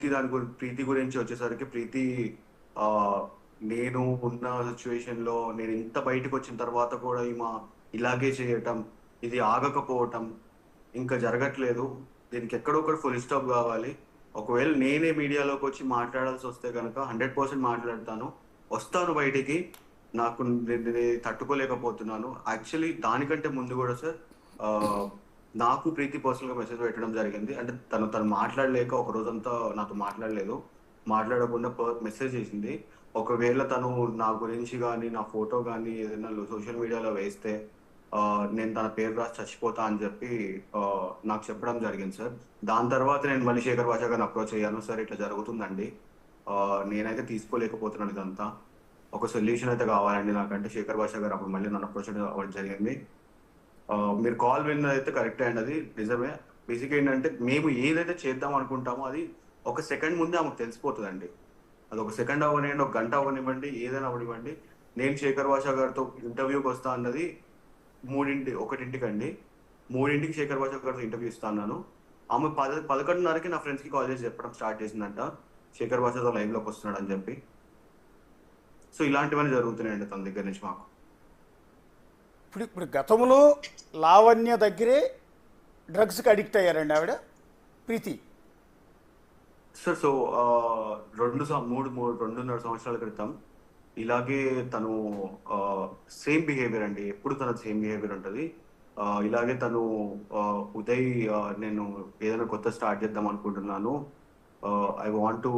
ప్రీతి గురించి వచ్చేసరికి ప్రీతి ఆ నేను ఉన్న సిచ్యువేషన్ లో నేను ఇంత బయటకు వచ్చిన తర్వాత కూడా ఇలాగే చేయటం, ఇది ఆగకపోవటం ఇంకా జరగట్లేదు. దీనికి ఎక్కడో ఒకటి ఫుల్ స్టాప్ కావాలి. ఒకవేళ నేనే మీడియాలోకి వచ్చి మాట్లాడాల్సి వస్తే కనుక 100% మాట్లాడతాను, వస్తాను బయటికి. నేను తట్టుకోలేకపోతున్నాను. యాక్చువల్లీ దానికంటే ముందు కూడా సార్, ఆ, నాకు ప్రీతి పర్సనల్ గా మెసేజ్ పెట్టడం జరిగింది. అంటే తను మాట్లాడలేక ఒక రోజంతా నాతో మాట్లాడలేదు. మాట్లాడకుండా మెసేజ్ చేసింది. ఒకవేళ తను నా గురించి కానీ నా ఫోటో కానీ ఏదైనా సోషల్ మీడియాలో వేస్తే నేను తన పేరు రాసి చచ్చిపోతా అని చెప్పి నాకు చెప్పడం జరిగింది సార్. దాని తర్వాత నేను మళ్ళీ శేఖర్ భాష గారిని అప్రోచ్ అయ్యాను. సార్ ఇట్లా జరుగుతుందండి, నేనైతే తీసుకోలేకపోతున్నాను, ఇదంతా ఒక సొల్యూషన్ అయితే కావాలండి నాకంటే. శేఖర్ భాష గారు అప్పుడు మళ్ళీ నన్ను అప్రోచ్ అవ్వడం జరిగింది. మీరు కాల్ విన్నదైతే కరెక్టే అండి, అది నిజమే. బేసిక్ ఏంటంటే మేము ఏదైతే చేద్దాం అనుకుంటామో అది ఒక సెకండ్ ముందే ఆమెకు తెలిసిపోతుందండి. అది ఒక సెకండ్ అవ్వనివ్వండి, ఒక గంట అవ్వనివ్వండి, ఏదైనా అవ్వనివ్వండి. నేను శేఖర్ భాష గారితో ఇంటర్వ్యూకి వస్తా అన్నది 1:00 అండి. 3:00కి శేఖర్ భాష గారితో ఇంటర్వ్యూ ఇస్తా అన్నాను. ఆమె 11:30కి నా ఫ్రెండ్స్ కి కాల్ చేసి చెప్పడం స్టార్ట్ చేసిందంట, శేఖర్ భాషతో లైవ్ లోకి వస్తున్నాడు అని చెప్పి. సో ఇలాంటివన్నీ జరుగుతున్నాయండి తన దగ్గర నుంచి మాకు. ఇప్పుడు గతంలో లావణ్య దగ్గరే డ్రగ్స్కి అడిక్ట్ అయ్యారండి ఆవిడ ప్రీతి. సార్ సో 2.5 సంవత్సరాల క్రితం ఇలాగే తను సేమ్ బిహేవియర్ అండి, ఎప్పుడు తన సేమ్ బిహేవియర్ ఉంటుంది. ఇలాగే తను ఉదయ్, నేను ఏదైనా కొత్త స్టార్ట్ చేద్దాం అనుకుంటున్నాను, I want to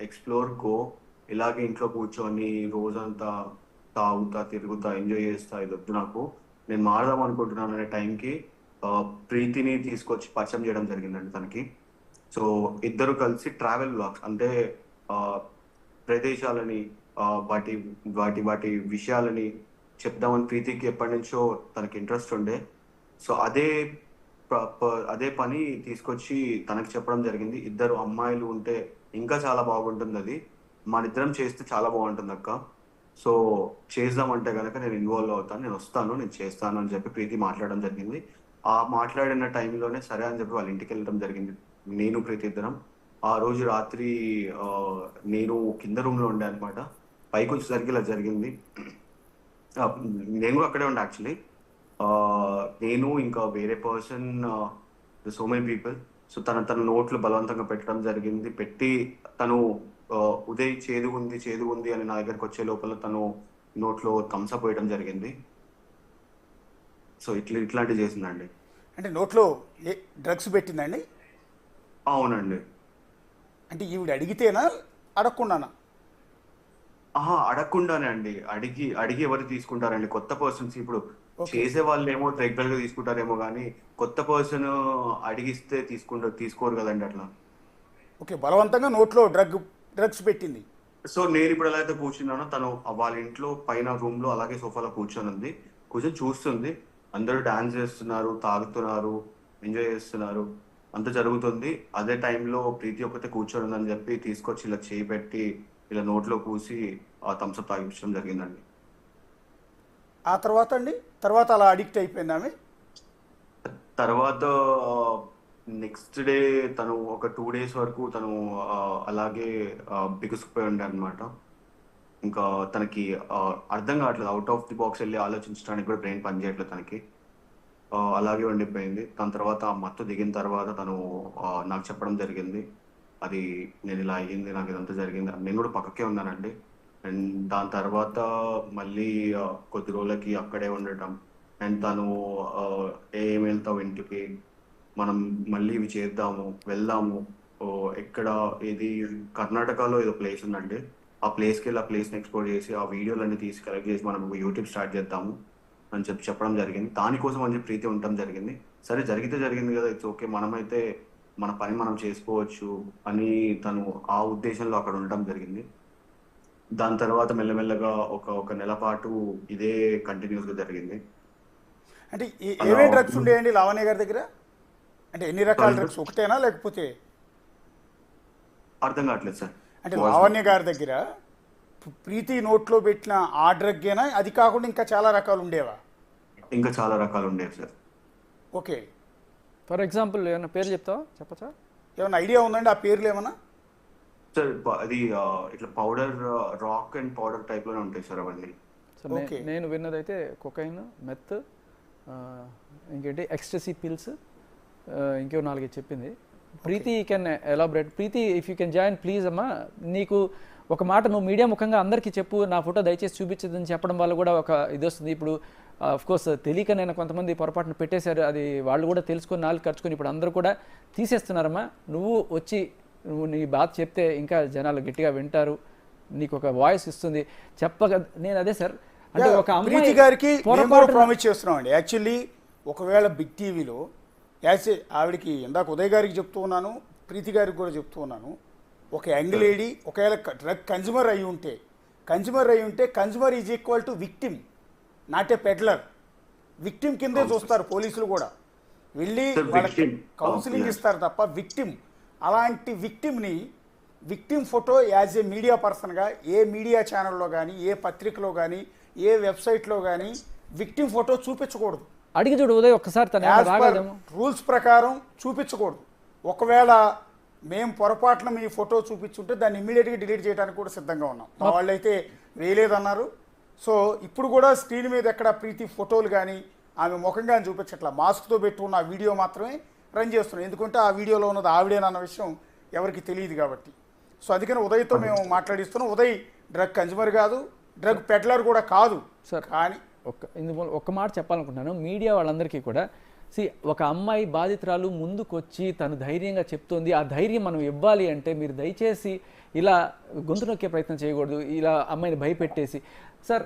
explore go, ఇలాగే ఇంట్లో కూర్చొని రోజంతా తాగుతా తిరుగుతా ఎంజాయ్ చేస్తా, ఇది వద్దు నాకు, నేను మారదాం అనుకుంటున్నాను అనే టైంకి ప్రీతిని తీసుకొచ్చి పరిచయం చేయడం జరిగిందండి తనకి. సో ఇద్దరు కలిసి ట్రావెల్ బ్లాగ్స్ అంటే ప్రదేశాలని, వాటి వాటి వాటి విషయాలని చెప్దామని ప్రీతికి ఎప్పటి నుంచో తనకి ఇంట్రెస్ట్ ఉండే. సో అదే పని తీసుకొచ్చి తనకి చెప్పడం జరిగింది. ఇద్దరు అమ్మాయిలు ఉంటే ఇంకా చాలా బాగుంటుంది, అది మన ఇద్దరం చేస్తే చాలా బాగుంటుంది అక్క, సో చేద్దామంటే కనుక నేను ఇన్వాల్వ్ అవుతాను, నేను వస్తాను, నేను చేస్తాను అని చెప్పి ప్రీతి మాట్లాడడం జరిగింది. ఆ మాట్లాడిన టైంలోనే సరే అని చెప్పి వాళ్ళ ఇంటికి వెళ్ళడం జరిగింది, నేను ప్రీతి ఇద్దరం. ఆ రోజు రాత్రి నేను కింద రూమ్ లో ఉండే అనమాట. పైకి వచ్చేసరికి ఇలా జరిగింది. నేను కూడా అక్కడే ఉండే యాక్చువల్లీ. నేను ఇంకా వేరే person, so many people. So తన నోట్లు బలవంతంగా పెట్టడం జరిగింది. పెట్టి తను ఉదయ్ చేదు ఉంది అని నా దగ్గరకు వచ్చే లోపల తను నోట్లో థమ్స్అప్ వేయడం జరిగింది. సో ఇట్లాంటివి చేసిందండి. అంటే నోట్లో డ్రగ్స్ పెట్టిందండి? అవునండి. అంటే ఈవిడ అడిగితేనా అడగకుండానా? అడగకుండానే అండి. అడిగి అడిగి ఎవరు తీసుకుంటారండి? కొత్త పర్సన్స్. ఇప్పుడు ఓకే. చేసే వాళ్ళు ఏమో రెగ్యులర్ గా తీసుకుంటారేమో కానీ కొత్త పర్సన్ అడిగిస్తే తీసుకోరు కదండి అట్లా. ఓకే, బలవంతంగా నోట్లో డ్రగ్స్ పెట్టింది. సో నేను ఇప్పుడు ఎలా అయితే కూర్చున్నానో తను వాళ్ళ ఇంట్లో పైన రూమ్ లో అలాగే సోఫాలో కూర్చొని ఉంది. కూర్చొని చూస్తుంది, అందరూ డాన్స్ చేస్తున్నారు, తాగుతున్నారు, ఎంజాయ్ చేస్తున్నారు, అంత జరుగుతుంది. అదే టైంలో ప్రీతి ఒకతే కూర్చొని ఉందని చెప్పి తీసుకొచ్చి ఇలా చేయి పెట్టి ఇలా నోట్లో కూసి ఆ థమ్స్అప్ తాగించడం జరిగిందండి. ఆ తర్వాత అండి, తర్వాత అలా అడిక్ట్ అయిపోయింది ఆమె. తర్వాత నెక్స్ట్ డే తను ఒక 2 days వరకు తను అలాగే బిగుసుకుపోయి ఉండే అనమాట. ఇంకా తనకి అర్థం కావట్లేదు, అవుట్ ఆఫ్ ది బాక్స్ వెళ్ళి ఆలోచించడానికి కూడా బ్రెయిన్ పనిచేయట్లేదు తనకి. అలాగే ఉండిపోయింది. దాని తర్వాత ఆ మత్తు దిగిన తర్వాత తను నాకు చెప్పడం జరిగింది, అది నేను ఇలా అయ్యింది, నాకు ఇదంతా జరిగింది. నేను కూడా పక్కకే ఉన్నానండి. అండ్ దాని తర్వాత మళ్ళీ కొద్ది రోజులకి అక్కడే ఉండటం. అండ్ తను ఏం వెళ్తావు ఇంటికి, మనం మళ్ళీ ఇవి చేద్దాము, వెళ్దాము, ఎక్కడ, ఇది కర్ణాటకలో ఏదో ప్లేస్ ఉందండి, ఆ ప్లేస్కి వెళ్ళి ఆ ప్లేస్ని ఎక్స్ప్లోర్ చేసి ఆ వీడియోలన్నీ తీసి కలెక్ట్ చేసి మనం యూట్యూబ్ స్టార్ట్ చేద్దాము అని చెప్పడం జరిగింది. దానికోసం అని చెప్పి ప్రీతి ఉండటం జరిగింది. సరే జరిగితే జరిగింది కదా, ఇట్స్ ఓకే, మనమైతే మన పని మనం చేసుకోవచ్చు అని తను ఆ ఉద్దేశంలో అక్కడ ఉండటం జరిగింది. దాని తర్వాత మెల్లమెల్లగా ఒక నెల పాటు ఇదే కంటిన్యూస్ గా జరిగింది. అంటే అలా ఏమేమి డ్రగ్స్ ఉండేయండి లావణ్య గారి దగ్గర? అంటే ఎన్ని రకాల సారీ సార్, డ్రగ్స్, ఒకటేనా లేకపోతే? అర్థం కావట్లేదు సార్. అంటే వాయిస్ లావణ్య గారి దగ్గర ప్రీతి నోట్లో పెట్టిన ఆ డ్రగ్గేనా, అది కాకుండా ఇంకా చాలా రకాలు ఉండేవా? ఇంకా చాలా రకాలు ఉండేవి సార్. ఓకే. ఫర్ ఎగ్జాంపుల్ ఏమైనా పేరు చెప్తావా, చెప్పచ్చా? ఏమైనా ఐడియా ఉందండి ఆ పేర్లు ఏమన్నా? సార్ అది ఇట్లా powder, rock and powder type లోనే ఉంటాయి సార్ అవన్నీ. So okay. నేను విన్నదైతే కొకైన్, మెత్, ఇంకేంటి ఎక్స్ట్రసీ పిల్స్, ఇంకో 4 చెప్పింది. Preethi can elaborate. Preethi, if you can join please అమ్మా. నీకు ఒక మాట నువ్వు మీడియా ముఖంగా అందరికీ చెప్పు, నా ఫోటో దయచేసి చూపించదని చెప్పడం వల్ల కూడా ఒక ఇది వస్తుంది. ఇప్పుడు కోర్స్ తెలియక నేను కొంతమంది పొరపాటును పెట్టేశారు, అది వాళ్ళు కూడా తెలుసుకొని 4 ఖర్చుకొని ఇప్పుడు అందరూ కూడా తీసేస్తున్నారమ్మా. నువ్వు వచ్చి నువ్వు నీ బాధ చెప్తే ఇంకా జనాలు గట్టిగా వింటారు, నీకు ఒక వాయిస్ ఇస్తుంది చెప్పగా. నేను అదే సార్, అంటే ఒక ప్రీతి అమ్మాయి గారికి పొరపాటున ప్రామిస్ చేస్తున్నాం అండి. యాక్చువల్లీ ఒకవేళ బిగ్ టీవీలో ఆవిడకి ఇందాక ఉదయ్ గారికి చెప్తూ ఉన్నాను, ప్రీతి గారికి కూడా చెప్తూ ఉన్నాను, ఒక యంగ్ లేడీ ఒకవేళ డ్రగ్ కన్జ్యూమర్ అయి ఉంటే consumer is equal to victim, not a peddler. Victim కిందే చూస్తారు పోలీసులు కూడా, వెళ్ళి Sir, వాళ్ళకి victim. Counselling Oh, yeah. ఇస్తారు తప్ప విక్టిమ్. అలాంటి victim photo as a media పర్సన్గా ఏ మీడియా ఛానల్లో కానీ, ఏ పత్రికలో కానీ, ఏ వెబ్సైట్లో కానీ విక్టిమ్ ఫోటో చూపించకూడదు. అడిగి చూడు ఉదయ్ ఒక్కసారి తను ఏమైనా రాగలదేమో. రూల్స్ ప్రకారం చూపించకూడదు. ఒకవేళ మేము పొరపాటున మీ ఫోటో చూపించుంటే దాన్ని ఇమ్మీడియట్గా డిలీట్ చేయడానికి కూడా సిద్ధంగా ఉన్నాం. మా వాళ్ళు అయితే వేయలేదన్నారు. సో ఇప్పుడు కూడా స్క్రీన్ మీద ఎక్కడ ప్రీతి ఫోటోలు కానీ ఆమె ముఖంగా చూపించట్లా, మాస్క్తో పెట్టుకున్న ఆ వీడియో మాత్రమే రన్ చేస్తున్నాం. ఎందుకంటే ఆ వీడియోలో ఉన్నది ఆవిడేనన్న విషయం ఎవరికి తెలియదు కాబట్టి. సో అందుకని ఉదయ్తో మేము మాట్లాడిస్తున్నాం. ఉదయ్ డ్రగ్ కన్జ్యూమర్ కాదు, డ్రగ్ పెడ్లర్ కూడా కాదు సార్. కానీ ఒక్క మాట చెప్పాలనుకుంటున్నాను మీడియా వాళ్ళందరికీ కూడా. ఒక అమ్మాయి బాధితురాలు ముందుకొచ్చి తను ధైర్యంగా చెప్తోంది, ఆ ధైర్యం మనం ఇవ్వాలి అంటే మీరు దయచేసి ఇలా గొంతు నొక్కే ప్రయత్నం చేయకూడదు, ఇలా అమ్మాయిని భయపెట్టేసి. సార్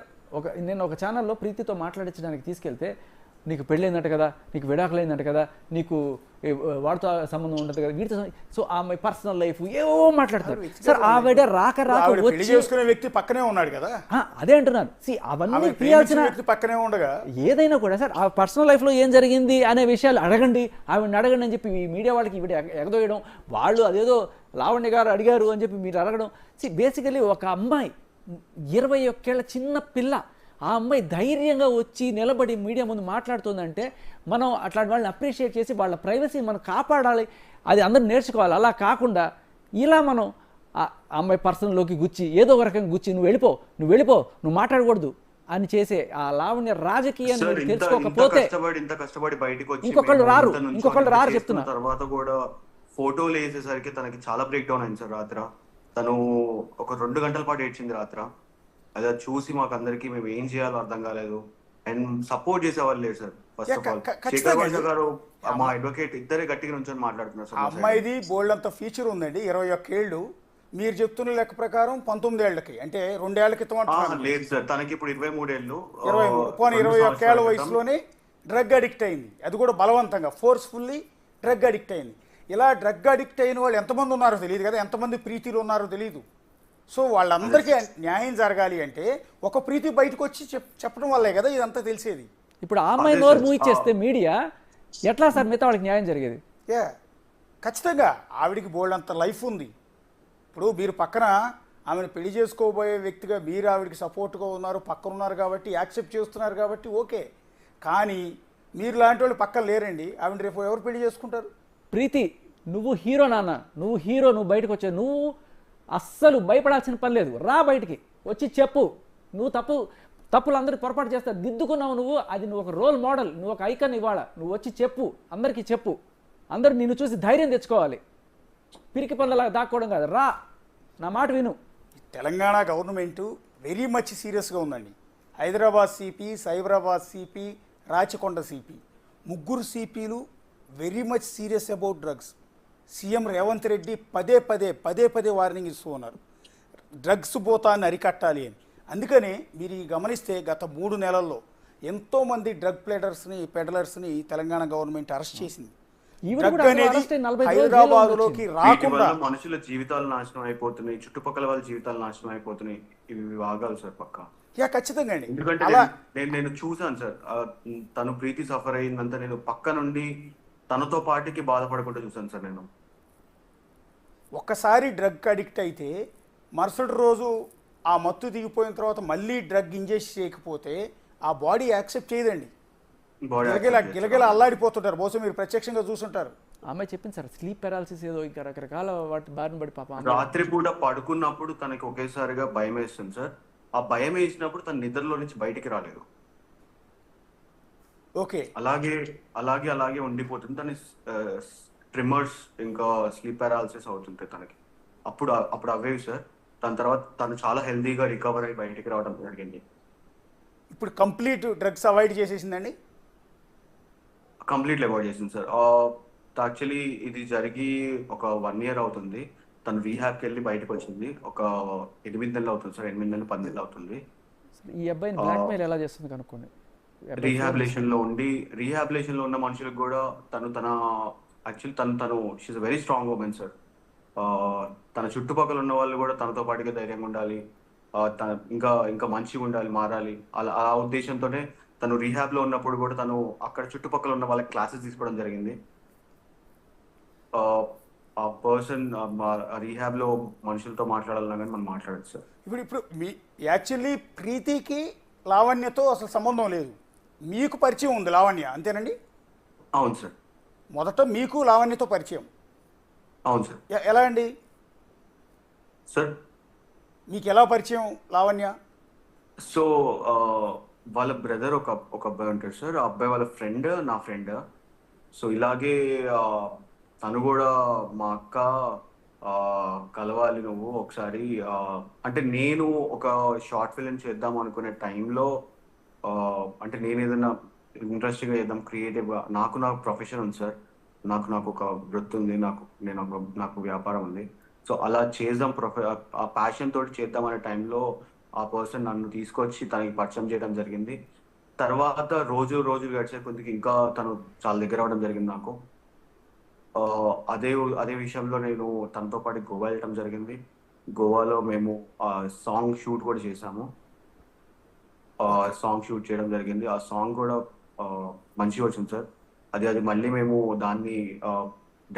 నేను ఒక ఛానల్లో ప్రీతితో మాట్లాడించడానికి తీసుకెళ్తే, నీకు పెళ్ళైందంట కదా, నీకు విడాకులైందంట కదా, నీకు వాడితో సంబంధం ఉంటుంది కదా, వీటితో, సో ఆమె పర్సనల్ లైఫ్ ఏవో మాట్లాడతారు సార్. ఆవిడ రాక పెళ్లి చేసుకునే వ్యక్తి పక్కనే ఉన్నాడు కదా, అదే అంటున్నాను. అవన్నీ తీయాల్సిన పక్కనే ఉండగా ఏదైనా కూడా సార్ ఆ పర్సనల్ లైఫ్లో ఏం జరిగింది అనే విషయాలు అడగండి, ఆవిడని అడగండి అని చెప్పి ఈ మీడియా వాళ్ళకి ఈవిడ ఎగదోయడం, వాళ్ళు అదేదో లావణ్య గారు అడిగారు అని చెప్పి మీరు అడగడం. బేసికలీ ఒక అమ్మాయి 21 ఏళ్ల చిన్న పిల్ల, ఆ అమ్మాయి ధైర్యంగా వచ్చి నిలబడి మీడియా ముందు మాట్లాడుతుందంటే మనం అట్లాంటి వాళ్ళని అప్రిషియేట్ చేసి వాళ్ళ ప్రైవసీని మనం కాపాడాలి, అది అందరూ నేర్చుకోవాలి. అలా కాకుండా ఇలా మనం ఆ అమ్మాయి పర్సనల్లోకి గుచ్చి ఏదో ఒక రకంగా గుచ్చి నువ్వు వెళ్ళిపో నువ్వు మాట్లాడకూడదు అని చేసే ఆ లావణ్య రాజకీయాన్ని తెలుసుకోకపోతే ఇంత కష్టపడి బయటకు వచ్చి ఇంకొకళ్ళు రారు చెప్తున్నా. తర్వాత కూడా ఫోటోలు వేసేసరికి తనకి చాలా బ్రేక్ డౌన్ అయింది సార్. రాత్ర తను ఒక 2 గంటల పాటు ఏడ్చింది రాత్ర. అదే చూసి మాకు అందరికి మేము ఏం చేయాలో అర్థం కాలేదు. అండ్ సపోర్ట్ చేసేవాళ్ళు లేదు sir. First of all Shekhar Basha garu మా అడ్వకేట్ ఇద్దరే గట్టిగా నుంచి మాట్లాడుతున్నారు సార్. అమ్మాయిది బోల్డ్ అంత ఫ్యూచర్ ఉందండి. 21 ఏళ్ళు, మీరు చెప్తున్న లెక్క ప్రకారం 19 ఏళ్ళకి, అంటే 2 ఏళ్ల క్రితం లేదు సార్, తనకి ఇప్పుడు 23 ఏళ్ళు. 21 ఏళ్ల వయసులోనే డ్రగ్ అడిక్ట్ అయింది, అది కూడా బలవంతంగా ఫోర్స్ఫుల్లీ డ్రగ్ అడిక్ట్ అయింది. ఇలా డ్రగ్ అడిక్ట్ అయిన వాళ్ళు ఎంతమంది ఉన్నారో తెలియదు కదా, ఎంతమంది ప్రీతిలో ఉన్నారో తెలియదు. సో వాళ్ళందరికీ న్యాయం జరగాలి అంటే ఒక ప్రీతి బయటకు వచ్చి చెప్పడం వల్లే కదా ఇదంతా తెలిసేది. ఇప్పుడు ఆ అమ్మాయి నోరు మూయిచ్చేస్తే మీడియా ఎట్లా సార్ మిగతా వాళ్ళకి న్యాయం జరిగేది? ఖచ్చితంగా ఆవిడికి బోల్డ్ అంత లైఫ్ ఉంది. ఇప్పుడు మీరు పక్కన ఆమెను పెళ్లి చేసుకోబోయే వ్యక్తిగా మీరు ఆవిడికి సపోర్ట్గా ఉన్నారు, పక్కన ఉన్నారు కాబట్టి యాక్సెప్ట్ చేస్తున్నారు కాబట్టి ఓకే. కానీ మీరు లాంటి వాళ్ళు పక్కన లేరండి, ఆవిడ రేపు ఎవరు పెళ్లి చేసుకుంటారు? ప్రీతి, నువ్వు హీరో నాన్న, నువ్వు హీరో, నువ్వు బయటకు వచ్చావు, నువ్వు అస్సలు భయపడాల్సిన పని లేదు. రా బయటికి వచ్చి చెప్పు, నువ్వు తప్పులు అందరూ పొరపాటు చేస్తారు, దిద్దుకున్నావు నువ్వు, అది నువ్వు ఒక రోల్ మోడల్, నువ్వు ఒక ఐకాన్ ఇవాళ, నువ్వు వచ్చి చెప్పు, అందరికీ చెప్పు, అందరూ నిన్ను చూసి ధైర్యం తెచ్చుకోవాలి, పిరికి పనులలాగా దాక్కోవడం కాదు. రా, నా మాట విను. తెలంగాణ గవర్నమెంటు వెరీ మచ్ సీరియస్గా ఉందండి. Hyderabad CP, Cyberabad CP, Rachakonda CP, 3 సిపిలు very much serious about drugs. CM Revanth Reddy పదే వార్నింగ్ ఇస్తూ ఉన్నారు, డ్రగ్స్ పోతాన్ని అరికట్టాలి అని. అందుకనే మీరు గమనిస్తే గత 3 నెలల్లో ఎంతోమంది డ్రగ్ పెడలర్స్ని తెలంగాణ గవర్నమెంట్ అరెస్ట్ చేసింది. డ్రగ్ అనేది హైదరాబాద్లోకి రాకుండా మనుషుల జీవితాలు నాశనం అయిపోతున్నాయి, చుట్టుపక్కల వాళ్ళ జీవితాలు నాశనం అయిపోతున్నాయి. ఇవి ఆగాలి సార్ పక్కా. ఖచ్చితంగా అండి. ఎందుకంటే నేను చూసాను సార్, తను ప్రీతి సఫర్ అయిందంతా నేను పక్క నుండి తనతో పాటుకి బాధపడకుండా చూసాను సార్. నేను ఒక్కసారి డ్రగ్ అడిక్ట్ అయితే మరుసటి రోజు ఆ మత్తు దిగిపోయిన తర్వాత మళ్ళీ డ్రగ్ ఇంజెక్ట్ చేయకపోతే ఆ బాడీ యాక్సెప్ట్ చేయదండి. గిలగిల అల్లాడిపోతుంటారు. బహుశా మీరు ప్రత్యక్షంగా చూసుంటారు. అమ్మాయి చెప్పింది సార్, స్లీప్ పారాలసిస్ ఏదో ఇంకా రకరకాల వాటి బారిన పడి పాప రాత్రి పూట పడుకున్నప్పుడు తనకి ఒకేసారిగా భయం వేస్తుంది సార్. ఆ భయం వేసినప్పుడు తన నిద్రలో నుంచి బయటికి రాలేదు. ఓకే. అలాగే అలాగే అలాగే ఉండిపోతుంది. తన ట్రిమ్మర్స్ ఇంకా స్లీప్ పారాలసిస్ అవుతుంటాయి తనకి. అప్పుడు అవేవి సార్. దాని తర్వాత తను చాలా హెల్దీగా రికవర్ అయ్యి బయటికి రావడం జరిగింది. ఇప్పుడు కంప్లీట్ డ్రగ్స్ అవాయిడ్ చేసేసిందండి? కంప్లీట్లీ అవాయిడ్ చేసింది సార్. యాక్చువల్లీ ఇది జరిగి ఒక 1 year అవుతుంది. తను రీహాబ్కి వెళ్ళి బయటకు వచ్చింది. ఒక 8 నెలలు అవుతుంది సార్. 8 నెలలు 10 నెలలు అవుతుంది. ఈ అబ్బాయిని బ్లాక్మెయిల్ ఎలా చేస్తుంది కనుక్కోండి. రీహాబిలేషన్ లో ఉన్న మనుషులకు కూడా తను she's very strong women sir. తన చుట్టుపక్కల ఉన్న వాళ్ళు కూడా తనతో పాటుగా ధైర్యంగా ఉండాలి, ఇంకా ఇంకా మంచిగా ఉండాలి, మారాలి. ఆ ఉద్దేశంతోనే తను రీహాబ్ లో ఉన్నప్పుడు కూడా తను అక్కడ చుట్టుపక్కల ఉన్న వాళ్ళకి క్లాసెస్ తీసుకోవడం జరిగింది. ఆ పర్సన్ రీహాబ్ లో మనుషులతో మాట్లాడాలన్నా కానీ మనం మాట్లాడచ్చు సార్. ఇప్పుడు మీ యాక్చువల్లీ ప్రీతికి లావణ్యతో అసలు సంబంధం లేదు, మీకు పరిచయం ఉంది లావణ్య, అంతేనండి? అవును సార్. మొదట మీకు లావణ్యతో పరిచయం? అవును సార్. ఎలా అండి సార్ మీకు ఎలా పరిచయం లావణ్య? సో వాళ్ళ బ్రదర్ ఒక అబ్బాయి ఉంటాడు సార్. ఆ అబ్బాయి వాళ్ళ ఫ్రెండ్, నా ఫ్రెండ్. సో ఇలాగే తను కూడా మా అక్క కలవాలి నువ్వు ఒకసారి, అంటే నేను ఒక షార్ట్ ఫిలిం చేద్దాం అనుకునే టైంలో, అంటే నేను ఏదైనా ఇంట్రెస్టింగ్గా చేద్దాం క్రియేటివ్గా, నాకు ప్రొఫెషన్ ఉంది సార్, నాకు ఒక వృత్తి ఉంది, నాకు వ్యాపారం ఉంది. సో అలా చేద్దాం, ఆ ప్యాషన్ తోటి చేద్దాం అనే టైంలో ఆ పర్సన్ నన్ను తీసుకొచ్చి తనకి పరిచయం చేయడం జరిగింది. తర్వాత రోజు గడిచే కొద్దిగా ఇంకా తను చాలా దగ్గర అవ్వడం జరిగింది నాకు. అదే విషయంలో నేను తనతో పాటు గోవా వెళ్ళడం జరిగింది. గోవాలో మేము సాంగ్ షూట్ కూడా చేసాము. సాంగ్ షూట్ చేయడం జరిగింది. ఆ సాంగ్ కూడా మంచిగా వచ్చింది సార్. అది మళ్ళీ మేము దాన్ని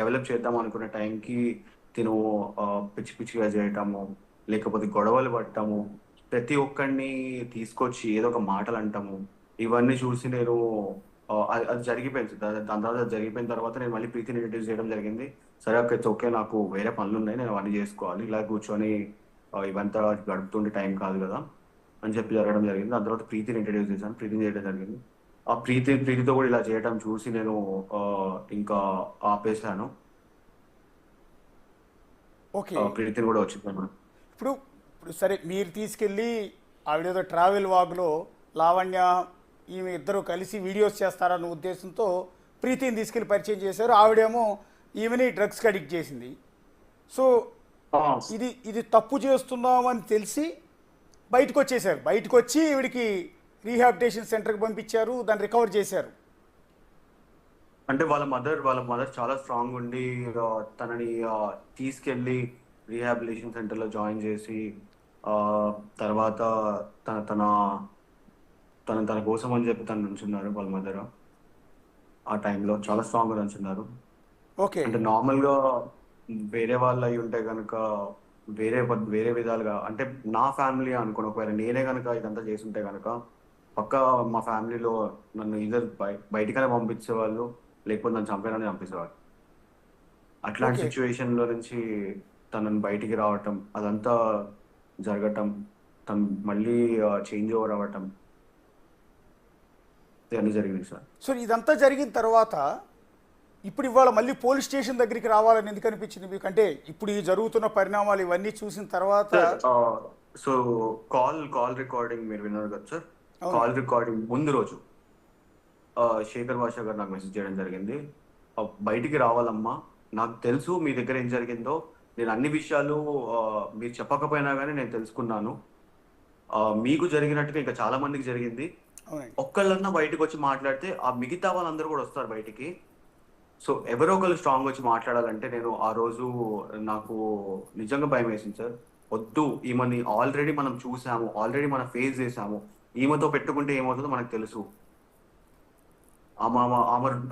డెవలప్ చేద్దాం అనుకునే టైంకి తిను పిచ్చిగా చేయటము, లేకపోతే గొడవలు పడటము, ప్రతి ఒక్కరిని తీసుకొచ్చి ఏదో ఒక మాటలు అంటాము, ఇవన్నీ చూసి నేను అది జరిగిపోయింది. దాని తర్వాత జరిగిపోయిన తర్వాత నేను మళ్ళీ ప్రీతిని ఇంట్రడ్యూస్ చేయడం జరిగింది. సరే అక్క, ఓకే, నాకు వేరే పనులు ఉన్నాయి, నేను అవన్నీ చేసుకోవాలి, ఇలా కూర్చొని ఇవంతా గడుపుతుండే టైం కాదు కదా అని చెప్పి జరగడం జరిగింది. దాని తర్వాత ప్రీతిని ఇంట్రడ్యూస్ చేశాను, ప్రీతిని చేయడం జరిగింది. ఆ ప్రీతితో కూడా ఇలా చేయడం చూసి నేను ఇంకా ఆపేశాను. ఓకే. ప్రీతిని కూడా వచ్చింది. ఇప్పుడు సరే, మీరు తీసుకెళ్ళి ఆవిడేదో ట్రావెల్ వాగ్లో లావణ్య ఈమె ఇద్దరు కలిసి వీడియోస్ చేస్తారన్న ఉద్దేశంతో ప్రీతిని తీసుకెళ్ళి పరిచయం చేశారు. ఆవిడేమో ఈమెని డ్రగ్స్కి అడిక్ట్ చేసింది. సో ఇది తప్పు చేస్తున్నామని తెలిసి బయటకు వచ్చేసారు. బయటకు వచ్చి ఈవిడికి రీహాబిలిటేషన్ సెంటర్కి పంపించారు, దాన్ని రికవర్ చేశారు. అంటే వాళ్ళ మదర్ చాలా స్ట్రాంగ్ ఉండి తనని తీసుకెళ్ళి రీహాబిలిటేషన్ సెంటర్లో జాయిన్ చేసి, తర్వాత తన కోసం అని చెప్పి తను నుంచున్నారు. వాళ్ళ మదర్ ఆ టైంలో చాలా స్ట్రాంగ్గా నుంచున్నారు. ఓకే. అంటే నార్మల్గా వేరే వాళ్ళు అయి ఉంటే కనుక వేరే విధాలుగా, అంటే నా ఫ్యామిలీ అనుకోని ఒకవేళ నేనే కనుక ఇదంతా చేస్తుంటే కనుక పక్క మా ఫ్యామిలీలో నన్ను ఇద్దరు బయటికైనా పంపించేవాళ్ళు, లేకపోతే నన్ను చంపేసేవాళ్ళు. అట్లాంటి సిచ్యువేషన్లో నుంచి తనని బయటికి రావటం, అదంతా జరగటం, తను మళ్ళీ చేంజ్ ఓవర్ అవ్వటం, ఇవన్నీ జరిగింది సార్. సో ఇదంతా జరిగిన తర్వాత ఇప్పుడు ఇవాళ మళ్ళీ పోలీస్ స్టేషన్ దగ్గరికి రావాలని ఎందుకు అనిపించింది మీకు? అంటే ఇప్పుడు ఈ జరుగుతున్న పరిణామాలు ఇవన్నీ చూసిన తర్వాత. సో కాల్ రికార్డింగ్ మీరు విన్నారు కదా సార్. కాల్ రికార్డింగ్ ముందు రోజు శేఖర్ భాష గారు నాకు మెసేజ్ చేయడం జరిగింది. బయటికి రావాలమ్మా, నాకు తెలుసు మీ దగ్గర ఏం జరిగిందో, నేను అన్ని విషయాలు మీరు చెప్పకపోయినా కానీ నేను తెలుసుకున్నాను. మీకు జరిగినట్టుగా ఇంకా చాలా మందికి జరిగింది. ఒక్కళ్ళన్నా బయటకు వచ్చి మాట్లాడితే ఆ మిగతా వాళ్ళందరూ కూడా వస్తారు బయటికి. సో ఎవరో ఒకళ్ళు స్ట్రాంగ్ వచ్చి మాట్లాడాలంటే నేను ఆ రోజు నాకు నిజంగా భయం వేసింది సార్. వద్దు, ఈమెని ఆల్రెడీ మనం చూసాము, ఆల్రెడీ మనం ఫేస్ చేసాము, ఈమెతో పెట్టుకుంటే ఏమవుతుందో మనకు తెలుసు,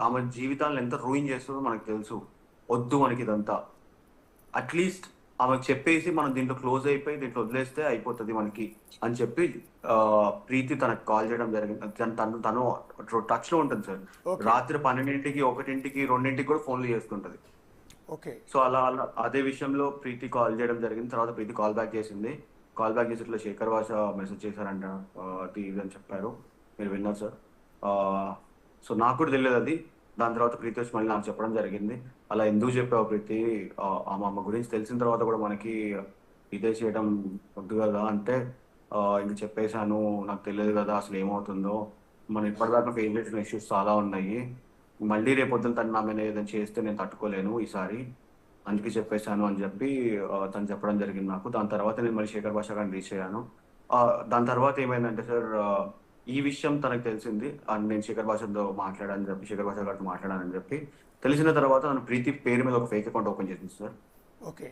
ఆమె జీవితాలను ఎంత రూయిన్ చేస్తుందో మనకు తెలుసు. వద్దు మనకి ఇదంతా. అట్లీస్ట్ ఆమెకు చెప్పేసి మనం దీంట్లో క్లోజ్ అయిపోయి దీంట్లో వదిలేస్తే అయిపోతుంది మనకి అని చెప్పి ప్రీతి తనకు కాల్ చేయడం జరిగింది. తను టచ్ లో ఉంటుంది సార్. Okay. రాత్రి 12ంటికి 1ంటికి 2ంటికి కూడా ఫోన్లు చేస్తుంటది. ఓకే. సో అలా అలా అదే విషయంలో ప్రీతి కాల్ చేయడం జరిగింది. తర్వాత ప్రీతి కాల్ బ్యాక్ చేసింది. కాల్ బ్యాక్ చేసి ఇట్లా శేఖర్ భాష మెసేజ్ చేశారంట, అది ఇది అని చెప్పారు. మీరు విన్నారు సార్. సో నాకు కూడా తెలియదు అది. దాని తర్వాత ప్రీతి వచ్చి మళ్ళీ నాకు చెప్పడం జరిగింది. అలా ఎందుకు చెప్పావు ప్రీతి, ఆ మా అమ్మ గురించి తెలిసిన తర్వాత కూడా మనకి ఇదే చేయడం వద్దు కదా అంటే, ఇంక చెప్పేశాను, నాకు తెలియదు కదా అసలు ఏమవుతుందో, మనం ఇప్పటిదాకా ఫేస్ చేసిన ఇష్యూస్ చాలా ఉన్నాయి, మళ్ళీ రేపొద్దున తను నా మీద ఏదైనా చేస్తే నేను తట్టుకోలేను ఈసారి, అందుకే చెప్పేశాను అని చెప్పి తను చెప్పడం జరిగింది నాకు. దాని తర్వాత నేను మళ్ళీ శేఖర్ భాష గారిని రీచ్ అయ్యాను. దాని తర్వాత ఏమైందంటే సార్, ఈ విషయం తనకు తెలిసింది అండ్ నేను శేఖర్ భాషతో మాట్లాడానని చెప్పి, శేఖర్ భాష గారితో మాట్లాడానని చెప్పి తెలిసిన తర్వాత తను ప్రీతి పేరు మీద ఒక ఫేక్ అకౌంట్ ఓపెన్ చేసింది sir. Okay.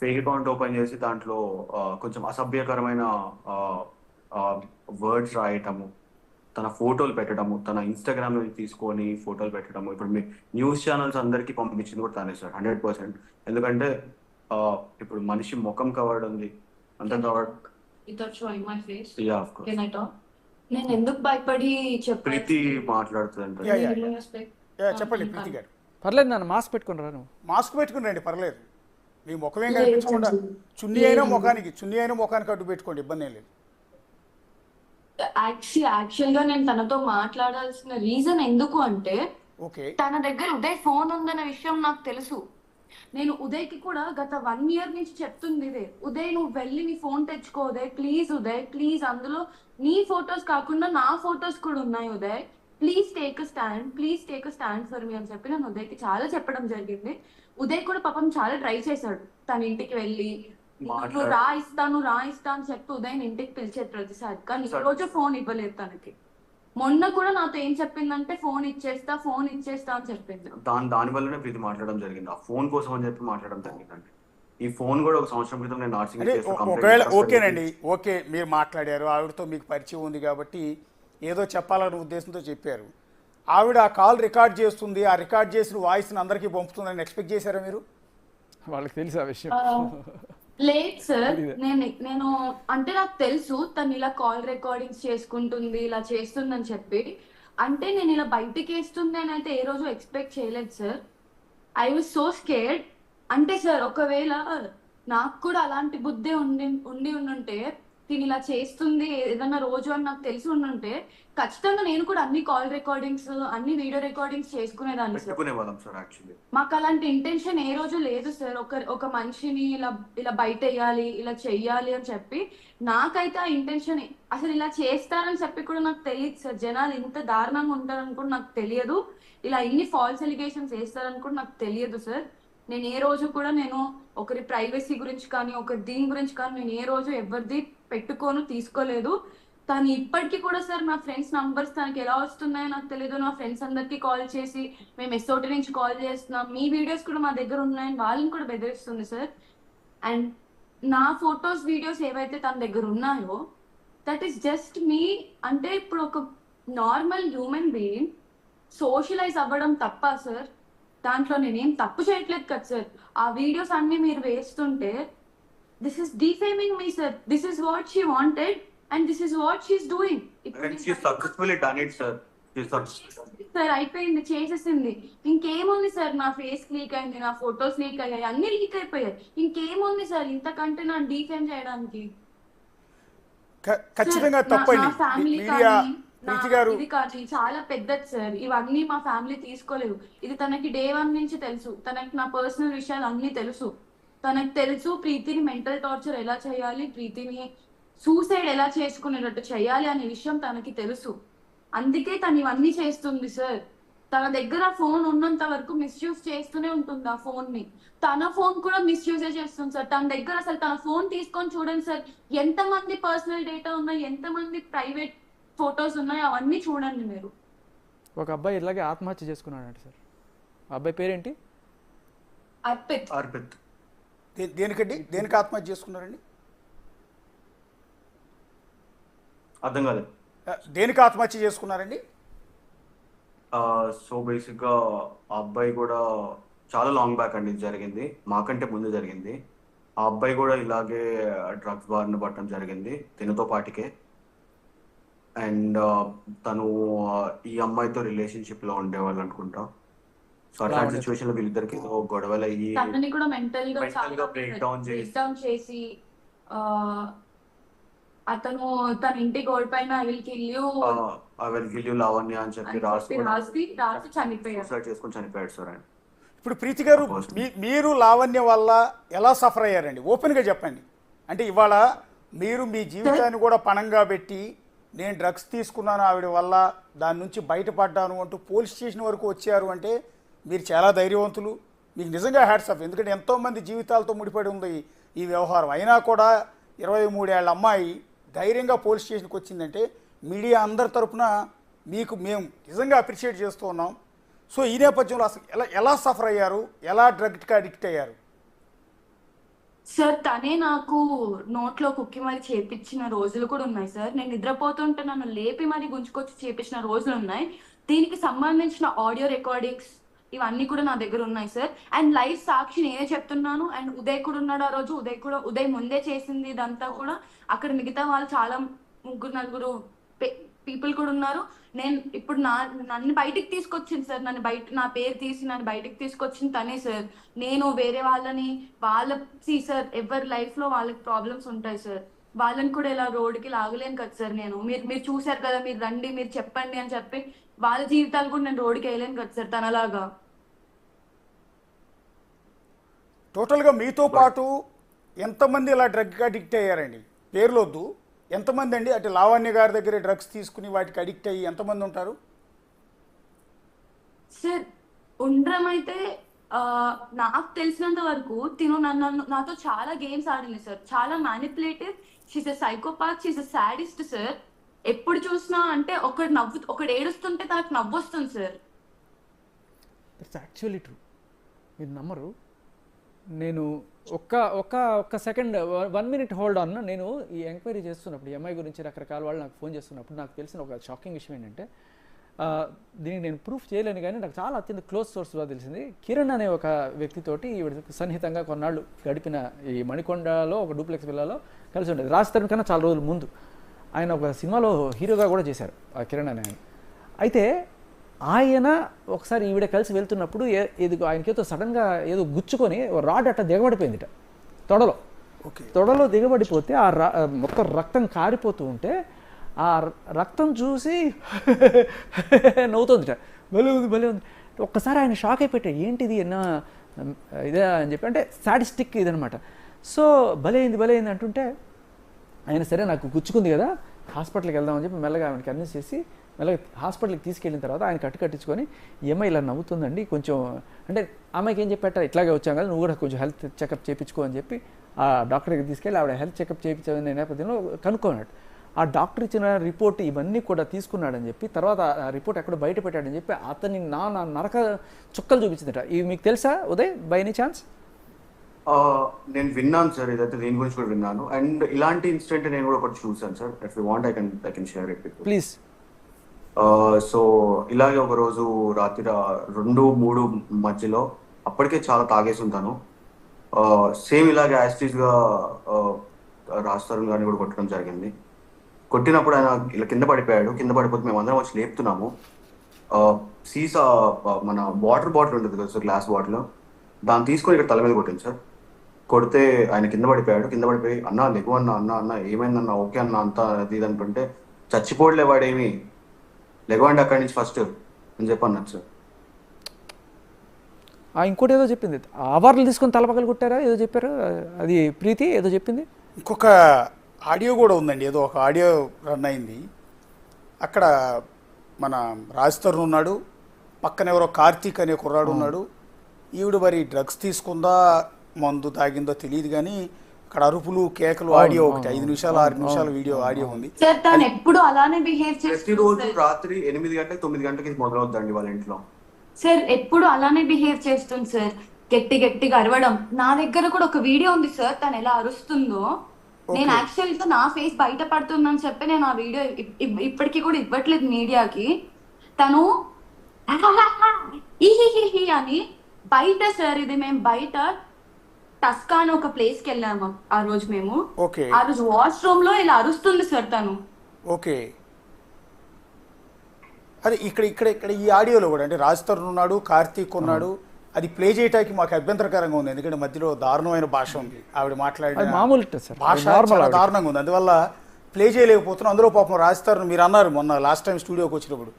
Fake account open చేసి దాంట్లో కొంచెం అసభ్యకరమైన వర్డ్స్ రాయటము, తన ఫోటోలు పెట్టడము, తన ఇన్స్టాగ్రామ్ నుంచి తీసుకొని ఫోటోలు పెట్టడము. ఇప్పుడు మీ న్యూస్ ఛానల్స్ అందరికీ పంపించింది కూడా తానే సార్, 100%. ఎందుకంటే ఇప్పుడు మనిషి ముఖం కవర్డ్ ఉంది, అంతా covered. Without showing my face. Yeah of course. Can I talk? నేను ఎందుకు భయపడి ప్రీతి మాట్లాడుతుందంట. Yeah, yeah. చెప్పండి ప్రీతి గారు. పర్లేదు నాన్న, మాస్క్ పెట్టుకుని రా నువ్వు. మాస్క్ పెట్టుకుని రండి, పర్లేదు. మీ ముఖం ఏం కనిపించకుండా చున్నీ అయినా ముఖానికి అడ్డు పెట్టుకోండి, ఇబ్బంది ఏం లేదు. యాక్చువల్ గా నేను తనతో మాట్లాడాల్సిన రీజన్ ఎందుకు అంటే, ఓకే. తన దగ్గర ఉదయ్ ఫోన్ ఉందన్న విషయం నాకు తెలుసు. నేను ఉదయ్కి కూడా గత 1 year నుంచి చెప్తుంది ఇదే, ఉదయ్ నువ్వు వెళ్ళి నీ ఫోన్ తెచ్చుకో ఉదయ్ ప్లీజ్, అందులో నీ ఫొటోస్ కాకుండా నా ఫొటోస్ కూడా ఉన్నాయి Uday, please take a stand for me అని చెప్పి నేను ఉదయ్కి చాలా చెప్పడం జరిగింది. ఉదయ్ కూడా పాపం చాలా ట్రై చేశాడు, తన ఇంటికి వెళ్ళి నువ్వు రా ఇస్తా అని చెప్పి ఉదయ్ ఇంటికి పిలిచేది ప్రతిసారి, కానీ ఈ రోజు ఫోన్ ఇవ్వలేదు తనకి. మొన్న కూడా నాతో ఏం చెప్పిందంటే ఫోన్ ఇచ్చేస్తా అని చెప్పింది. దాని వల్లనే ప్రీతి మాట్లాడడం జరిగింది, ఆ ఫోన్ కోసం అని చెప్పి మాట్లాడడం జరిగిందండి. ఈ ఫోన్ కూడా ఒక సంవత్సరం క్రితం నేను ఒకవేళ ఓకేనండి, ఓకే మీరు మాట్లాడారు, ఆవిడతో మీకు పరిచయం ఉంది కాబట్టి ఏదో చెప్పాలనే ఉద్దేశంతో చెప్పారు. ఆవిడ ఆ కాల్ రికార్డ్ చేస్తుంది, ఆ రికార్డ్ చేసిన వాయిస్ని అందరికీ పంపుతుందని ఎక్స్పెక్ట్ చేశారా మీరు? వాళ్ళకి తెలుసు ఆ విషయం. లేదు సార్, నేను అంటే నాకు తెలుసు తను ఇలా కాల్ రికార్డింగ్స్ చేసుకుంటుంది, ఇలా చేస్తుందని చెప్పి. అంటే నేను ఇలా బయటికి వేస్తుంది అని అయితే ఏ రోజు ఎక్స్పెక్ట్ చేయలేదు sir. I was so scared. అంటే సార్, ఒకవేళ నాకు కూడా అలాంటి బుద్ధి ఉండుంటే, తిని ఇలా చేస్తుంది ఏదన్నా రోజు అని నాకు తెలిసి ఉండుంటే, ఖచ్చితంగా నేను కూడా అన్ని కాల్ రికార్డింగ్స్, అన్ని వీడియో రికార్డింగ్స్ చేసుకునేదాన్ని సార్. మాకు అలాంటి ఇంటెన్షన్ ఏ రోజు లేదు సార్. ఒక మనిషిని ఇలా బయట వేయాలి, ఇలా చెయ్యాలి అని చెప్పి నాకైతే ఆ ఇంటెన్షన్, అసలు ఇలా చేస్తారని చెప్పి కూడా నాకు తెలియదు సార్. జనాలు ఇంత దారుణంగా ఉంటారని కూడా నాకు తెలియదు, ఇలా ఇన్ని ఫాల్స్ ఎలిగేషన్స్ వేస్తారని కూడా నాకు తెలియదు సార్. నేను ఏ రోజు కూడా నేను ఒకరి ప్రైవసీ గురించి కానీ ఒకరి దీని గురించి కానీ నేను ఏ రోజు ఎవరిది తీసుకోలేదు. తను ఇప్పటికీ కూడా సార్ నా ఫ్రెండ్స్ నంబర్స్ తనకి ఎలా వస్తున్నాయో నాకు తెలియదు. నా ఫ్రెండ్స్ అందరికి కాల్ చేసి మేము ఎస్ఓటి నుంచి కాల్ చేస్తున్నాం, మీ వీడియోస్ కూడా మా దగ్గర ఉన్నాయని వాళ్ళని కూడా బెదిరిస్తుంది సార్. అండ్ నా ఫొటోస్ వీడియోస్ ఏవైతే తన దగ్గర ఉన్నాయో దట్ ఈస్ జస్ట్ మీ. అంటే ఇప్పుడు ఒక నార్మల్ హ్యూమన్ బీయింగ్ సోషలైజ్ అవ్వడం తప్ప సార్, దాంట్లో నేనేం తప్పు చేయట్లేదు కదా సార్. ఆ వీడియోస్ అన్ని మీరు వేస్తుంటే this is defaming me sir. This is what she wanted and this is what she is doing. Sir అయిపోయింది, చేసేసింది. ఇంకేముంది సార్, నా ఫేస్ లీక్ అయింది, నా ఫొటోస్ లీక్ అయ్యాయి, అన్ని లీక్ అయిపోయాయి. ఇంకేముంది సార్ ఇంతకంటే నా డిఫేమ్ చేయడానికి? ఖచ్చితంగా తప్పండి. ఇది కాదు, చాలా పెద్దది సార్. ఇవన్నీ మా ఫ్యామిలీ తీసుకోలేదు. ఇది తనకి day 1 నుంచి తెలుసు. తనకి నా పర్సనల్ విషయాలు అన్ని తెలుసు. తనకు తెలుసు ప్రీతిని మెంటల్ టార్చర్ ఎలా చేయాలి, ప్రీతిని సూసైడ్ ఎలా చేసుకునేటట్టు చేయాలి అనే విషయం తనకి తెలుసు. అందుకే తను ఇవన్నీ చేస్తుంది సార్. తన దగ్గర ఫోన్ ఉన్నంత వరకు మిస్యూజ్ చేస్తూనే ఉంటుంది ఆ ఫోన్ ని. తన ఫోన్ కూడా మిస్యూజే చేస్తుంది సార్. తన దగ్గర అసలు తన ఫోన్ తీసుకొని చూడండి సార్, ఎంతమంది పర్సనల్ డేటా ఉన్నాయి, ఎంతమంది ప్రైవేట్ ఫొటోస్ ఉన్నాయి, అవన్నీ చూడండి మీరు. ఒక అబ్బాయి ఇలాగే ఆత్మహత్య చేసుకున్నాడు సార్. అబ్బాయి పేరేంటి? అర్పిత్. దేనికి ఆత్మహత్య చేసుకున్నారండి? అర్థం కాలేదు. దేనికి ఆత్మహత్య చేసుకున్నారండి? సో బేసిక్ గా ఆ అబ్బాయి కూడా చాలా లాంగ్ బ్యాక్ అండి జరిగింది, మాకంటే ముందు జరిగింది. ఆ అబ్బాయి కూడా ఇలాగే డ్రగ్స్ బారిన పడటం జరిగింది తినతో పాటికే. అండ్ తను ఈ అమ్మాయితో రిలేషన్షిప్ లో ఉండేవాళ్ళు అనుకుంటా. సో అట్లాంటి లావణ్యతో. సిచ్యువేషన్ లో వీళ్ళిద్దరికి ఏదో గొడవలు అయ్యి తనని కూడా మెంటల్ గా మెంటల్ గా బ్రేక్ డౌన్ చేసి ఆ అతను తన ఇంటి గోడ పైన గిల్లు లావణ్య అని చెప్పి రాసి చనిపోయాడు. సూసైడ్ చేసుకొని చనిపోయాడు సార్ ఆయన. ఇప్పుడు ప్రీతి గారు మీరు లావణ్య వల్ల ఎలా సఫర్ అయ్యారండి? ఓపెన్గా చెప్పండి. అంటే ఇవాళ మీరు మీ జీవితాన్ని కూడా పణంగా పెట్టి నేను డ్రగ్స్ తీసుకున్నాను ఆవిడ వల్ల, దాని నుంచి బయటపడ్డాను అంటూ పోలీస్ స్టేషన్ వరకు వచ్చారు అంటే మీరు చాలా ధైర్యవంతులు. మీకు నిజంగా హ్యాట్స్ ఆఫ్. ఎందుకంటే ఎంతోమంది జీవితాలతో ముడిపడి ఉంది ఈ వ్యవహారం. అయినా కూడా 23 ఏళ్ల అమ్మాయి ధైర్యంగా పోలీస్ స్టేషన్కి వచ్చిందంటే మీడియా అందరి తరపున మేము నిజంగా అప్రిషియేట్ చేస్తూ ఉన్నాం. సో ఈ నేపథ్యంలో అసలు ఎలా సఫర్ అయ్యారు, ఎలా డ్రగ్కి అడిక్ట్ అయ్యారు? సార్ తనే నాకు నోట్లో కుక్కి మరి చేపించిన రోజులు కూడా ఉన్నాయి సార్. నేను నిద్రపోతుంటే నన్ను లేపి మరి గుంజుకొచ్చి చేపించిన రోజులు ఉన్నాయి. దీనికి సంబంధించిన ఆడియో రికార్డింగ్స్ ఇవన్నీ కూడా నా దగ్గర ఉన్నాయి సార్. అండ్ లైవ్ సాక్షి నేనే చెప్తున్నాను. అండ్ ఉదయ్ కూడా ఉన్నాడు ఆ రోజు. ఉదయ్ ముందే చేసింది ఇదంతా కూడా. అక్కడ మిగతా వాళ్ళు చాలా 3-4 పీపుల్ కూడా ఉన్నారు. నేను ఇప్పుడు నన్ను బయటికి తీసుకొచ్చింది సార్. నా పేరు తీసి నన్ను బయటికి తీసుకొచ్చింది తనే సార్. నేను వేరే వాళ్ళని సార్ ఎవరి లైఫ్ లో వాళ్ళకి ప్రాబ్లమ్స్ ఉంటాయి సార్. వాళ్ళని కూడా ఇలా రోడ్డుకి లాగలేను కదా సార్. మీరు చూసారు కదా, మీరు రండి మీరు చెప్పండి అని చెప్పి వాళ్ళ జీవితాలు కూడా నేను రోడ్డుకి వేయలేను కదా సార్ తనలాగా. టోటల్గా మీతో పాటు ఎంతమంది ఇలా డ్రగ్ అడిక్ట్ అయ్యారండి? పేర్లొద్దు, ఎంతమంది అండి? అంటే లావణ్య గారి దగ్గర డ్రగ్స్ తీసుకుని వాటికి అడిక్ట్ అయ్యి ఎంతమంది ఉంటారు సార్? ఉండడం అయితే నాకు తెలిసినంత వరకు తిను నాతో చాలా గేమ్స్ ఆడింది సార్. చాలా manipulative. She's a psychopath, she's a sadist sir. ఎప్పుడు చూసినా అంటే ఒకడు ఏడుస్తుంటే తనకు నవ్వు వస్తుంది సార్. It's actually true. మీరు నమ్మరు. నేను ఒక్క సెకండ్ 1 minute హోల్డ్ ఆన్. నేను ఈ ఎంక్వైరీ చేస్తున్నప్పుడు ఈ అమ్మాయి గురించి రకరకాల వాళ్ళు నాకు ఫోన్ చేస్తున్నప్పుడు నాకు తెలిసిన ఒక షాకింగ్ విషయం ఏంటంటే, దీనికి నేను ప్రూఫ్ చేయలేను కానీ నాకు చాలా అత్యంత క్లోజ్ సోర్స్గా తెలిసింది. కిరణ్ అనే ఒక వ్యక్తితోటి ఈవిడ సన్నిహితంగా కొన్నాళ్ళు గడిపిన ఈ మణికొండలో ఒక డూప్లెక్స్ విల్లాలో కలిసి ఉండేది. రాజ్ తరుణ్ కన్నా చాలా రోజుల ముందు. ఆయన ఒక సినిమాలో హీరోగా కూడా చేశారు ఆ కిరణ్ అనే ఆయన. అయితే ఆయన ఒకసారి ఈవిడ కలిసి వెళ్తున్నప్పుడు ఆయనకేదో సడన్గా ఏదో గుచ్చుకొని రాడ్ అట్ట దిగబడిపోయిందిట తొడలో దిగబడిపోతే మొత్తం రక్తం కారిపోతూ ఉంటే ఆ రక్తం చూసి నవ్వుతుందిట. భలే ఉంది. ఒక్కసారి ఆయన షాక్ అయిపోయాడు. ఏంటిది ఇదే అని చెప్పి, అంటే సాడిస్టిక్ ఇదనమాట. సో భలే అయింది అంటుంటే ఆయన సరే నాకు గుచ్చుకుంది కదా హాస్పిటల్కి వెళ్దామని చెప్పి మెల్లగా ఆయనకి కన్విన్స్ చేసి మెల్లగా హాస్పిటల్కి తీసుకెళ్ళిన తర్వాత ఆయన కట్టించుకొని ఏమై ఇలా నవ్వుతుందండి కొంచెం, అంటే అమ్మాయికి ఏం చెప్పాట, ఇట్లాగే వచ్చాం కదా నువ్వు కూడా కొంచెం హెల్త్ చెకప్ చేయించుకో అని చెప్పి ఆ డాక్టర్కి తీసుకెళ్ళి ఆవిడ హెల్త్ చెకప్ చేయించే నేపథ్యంలో కనుక్కున్నాడు. ఆ డాక్టర్ ఇచ్చిన రిపోర్ట్ ఇవన్నీ కూడా తీసుకున్నాడని చెప్పి తర్వాత ఆ రిపోర్ట్ ఎక్కడ బయట పెట్టాడని చెప్పి అతన్ని నా నరక చుక్కలు చూపించిందట. ఇవి మీకు తెలుసా ఉదయ్ బై ఎనీ ఛాన్స్? నేను విన్నాను సార్, ఇదైతే దీని గురించి కూడా విన్నాను. అండ్ ఇలాంటి ఇన్సిడెంట్ నేను కూడా ఒకటి చూసాను sir. If you want I can share it with you please. So ఇలాగే ఒక రోజు రాత్రి 2-3 మధ్యలో అప్పటికే చాలా తాగేసి ఉంటాను. సేమ్ ఇలాగే యాస్టీస్ గా రాస్తారు కానీ కూడా కొట్టడం జరిగింది. కొట్టినప్పుడు ఆయన ఇలా కింద పడిపోయాడు. కింద పడిపోతే మేము అందరం వచ్చి లేపుతున్నాము. సీసా మన వాటర్ బాటిల్ ఉంటుంది కదా సార్, గ్లాస్ బాటిల్, దాన్ని తీసుకొని ఇక్కడ తల మీద కొట్టింది సార్. కొడితే ఆయన కింద పడిపోయాడు. కింద పడిపోయి అన్న లెగు అన్న ఏమైందన్న, ఓకే అన్న అంతా అది ఇది అనుకుంటే చచ్చిపోవట్లే వాడేమి, లెగవండి అక్కడి నుంచి ఫస్ట్ అని చెప్పి అన్నది సార్. ఇంకోటి ఏదో చెప్పింది, అవార్డులు తీసుకొని తలపగలు కొట్టారా ఏదో చెప్పారు, అది ప్రీతి ఏదో చెప్పింది. ఇంకొక ఆడియో కూడా ఉందండి, ఏదో ఒక ఆడియో రన్ అయింది. అక్కడ మన రాజ్ తరుణ్ ఉన్నాడు, పక్కన ఎవరో కార్తీక్ అనే కుర్రాడు ఉన్నాడు. ఈవిడ మరి డ్రగ్స్ తీసుకుందా మందు తాగిందో తెలియదు కానీ అక్కడ అరుపులు కేకలు ఆడియో ఒకటి 5 నిమిషాలు 6 నిమిషాల వీడియో ఆడియో ఉంది. సార్ తను ఎప్పుడు అలానే బిహేవ్ చేస్తుంది. ప్రతిరోజు రాత్రి 8 గంటలకు 9 గంటలకి మొదలవుద్దండి వాళ్ళ ఇంట్లో. సార్ ఎప్పుడు అలానే బిహేవ్ చేస్తుంది సార్, గట్టిగా అరవడం. నా దగ్గర కూడా ఒక వీడియో ఉంది సార్ తను ఎలా అరుస్తుందో. నేను యాక్చువల్గా నా ఫేస్ బయట పడుతుందని చెప్పి నేను ఆ వీడియో ఇప్పటికీ కూడా ఇవ్వట్లేదు మీడియాకి. తను అని బయట సార్, ఇది మేము బయట టస్కా అని ఒక ప్లేస్ కి వెళ్ళాము ఆ రోజు మేము. ఓకే ఆ రోజు వాష్రూమ్ లో ఇలా అరుస్తుంది సార్ తను. ఓకే అదే ఇక్కడ ఇక్కడ ఇక్కడ ఈ ఆడియోలో కూడా అంటే రాజ్ తరుణ్ ఉన్నాడు, కార్తీక్ ఉన్నాడు, అది ప్లే చేయడానికి మాకు అభ్యంతరకరంగా ఉంది. ఎందుకంటే మధ్యలో దారుణమైన భాష ఉంది, ఆవిడ అది మాట్లాడిన మామూలు సార్, భాష నార్మల్ చాలా దారుణంగా ఉంది. అందువల్ల ప్లే చేయలేకపోతున్నాం. అందులో పాపం రాజ్ తరుణ్ మీరు అన్నారు మొన్న లాస్ట్ టైం స్టూడియోకి వచ్చినప్పుడు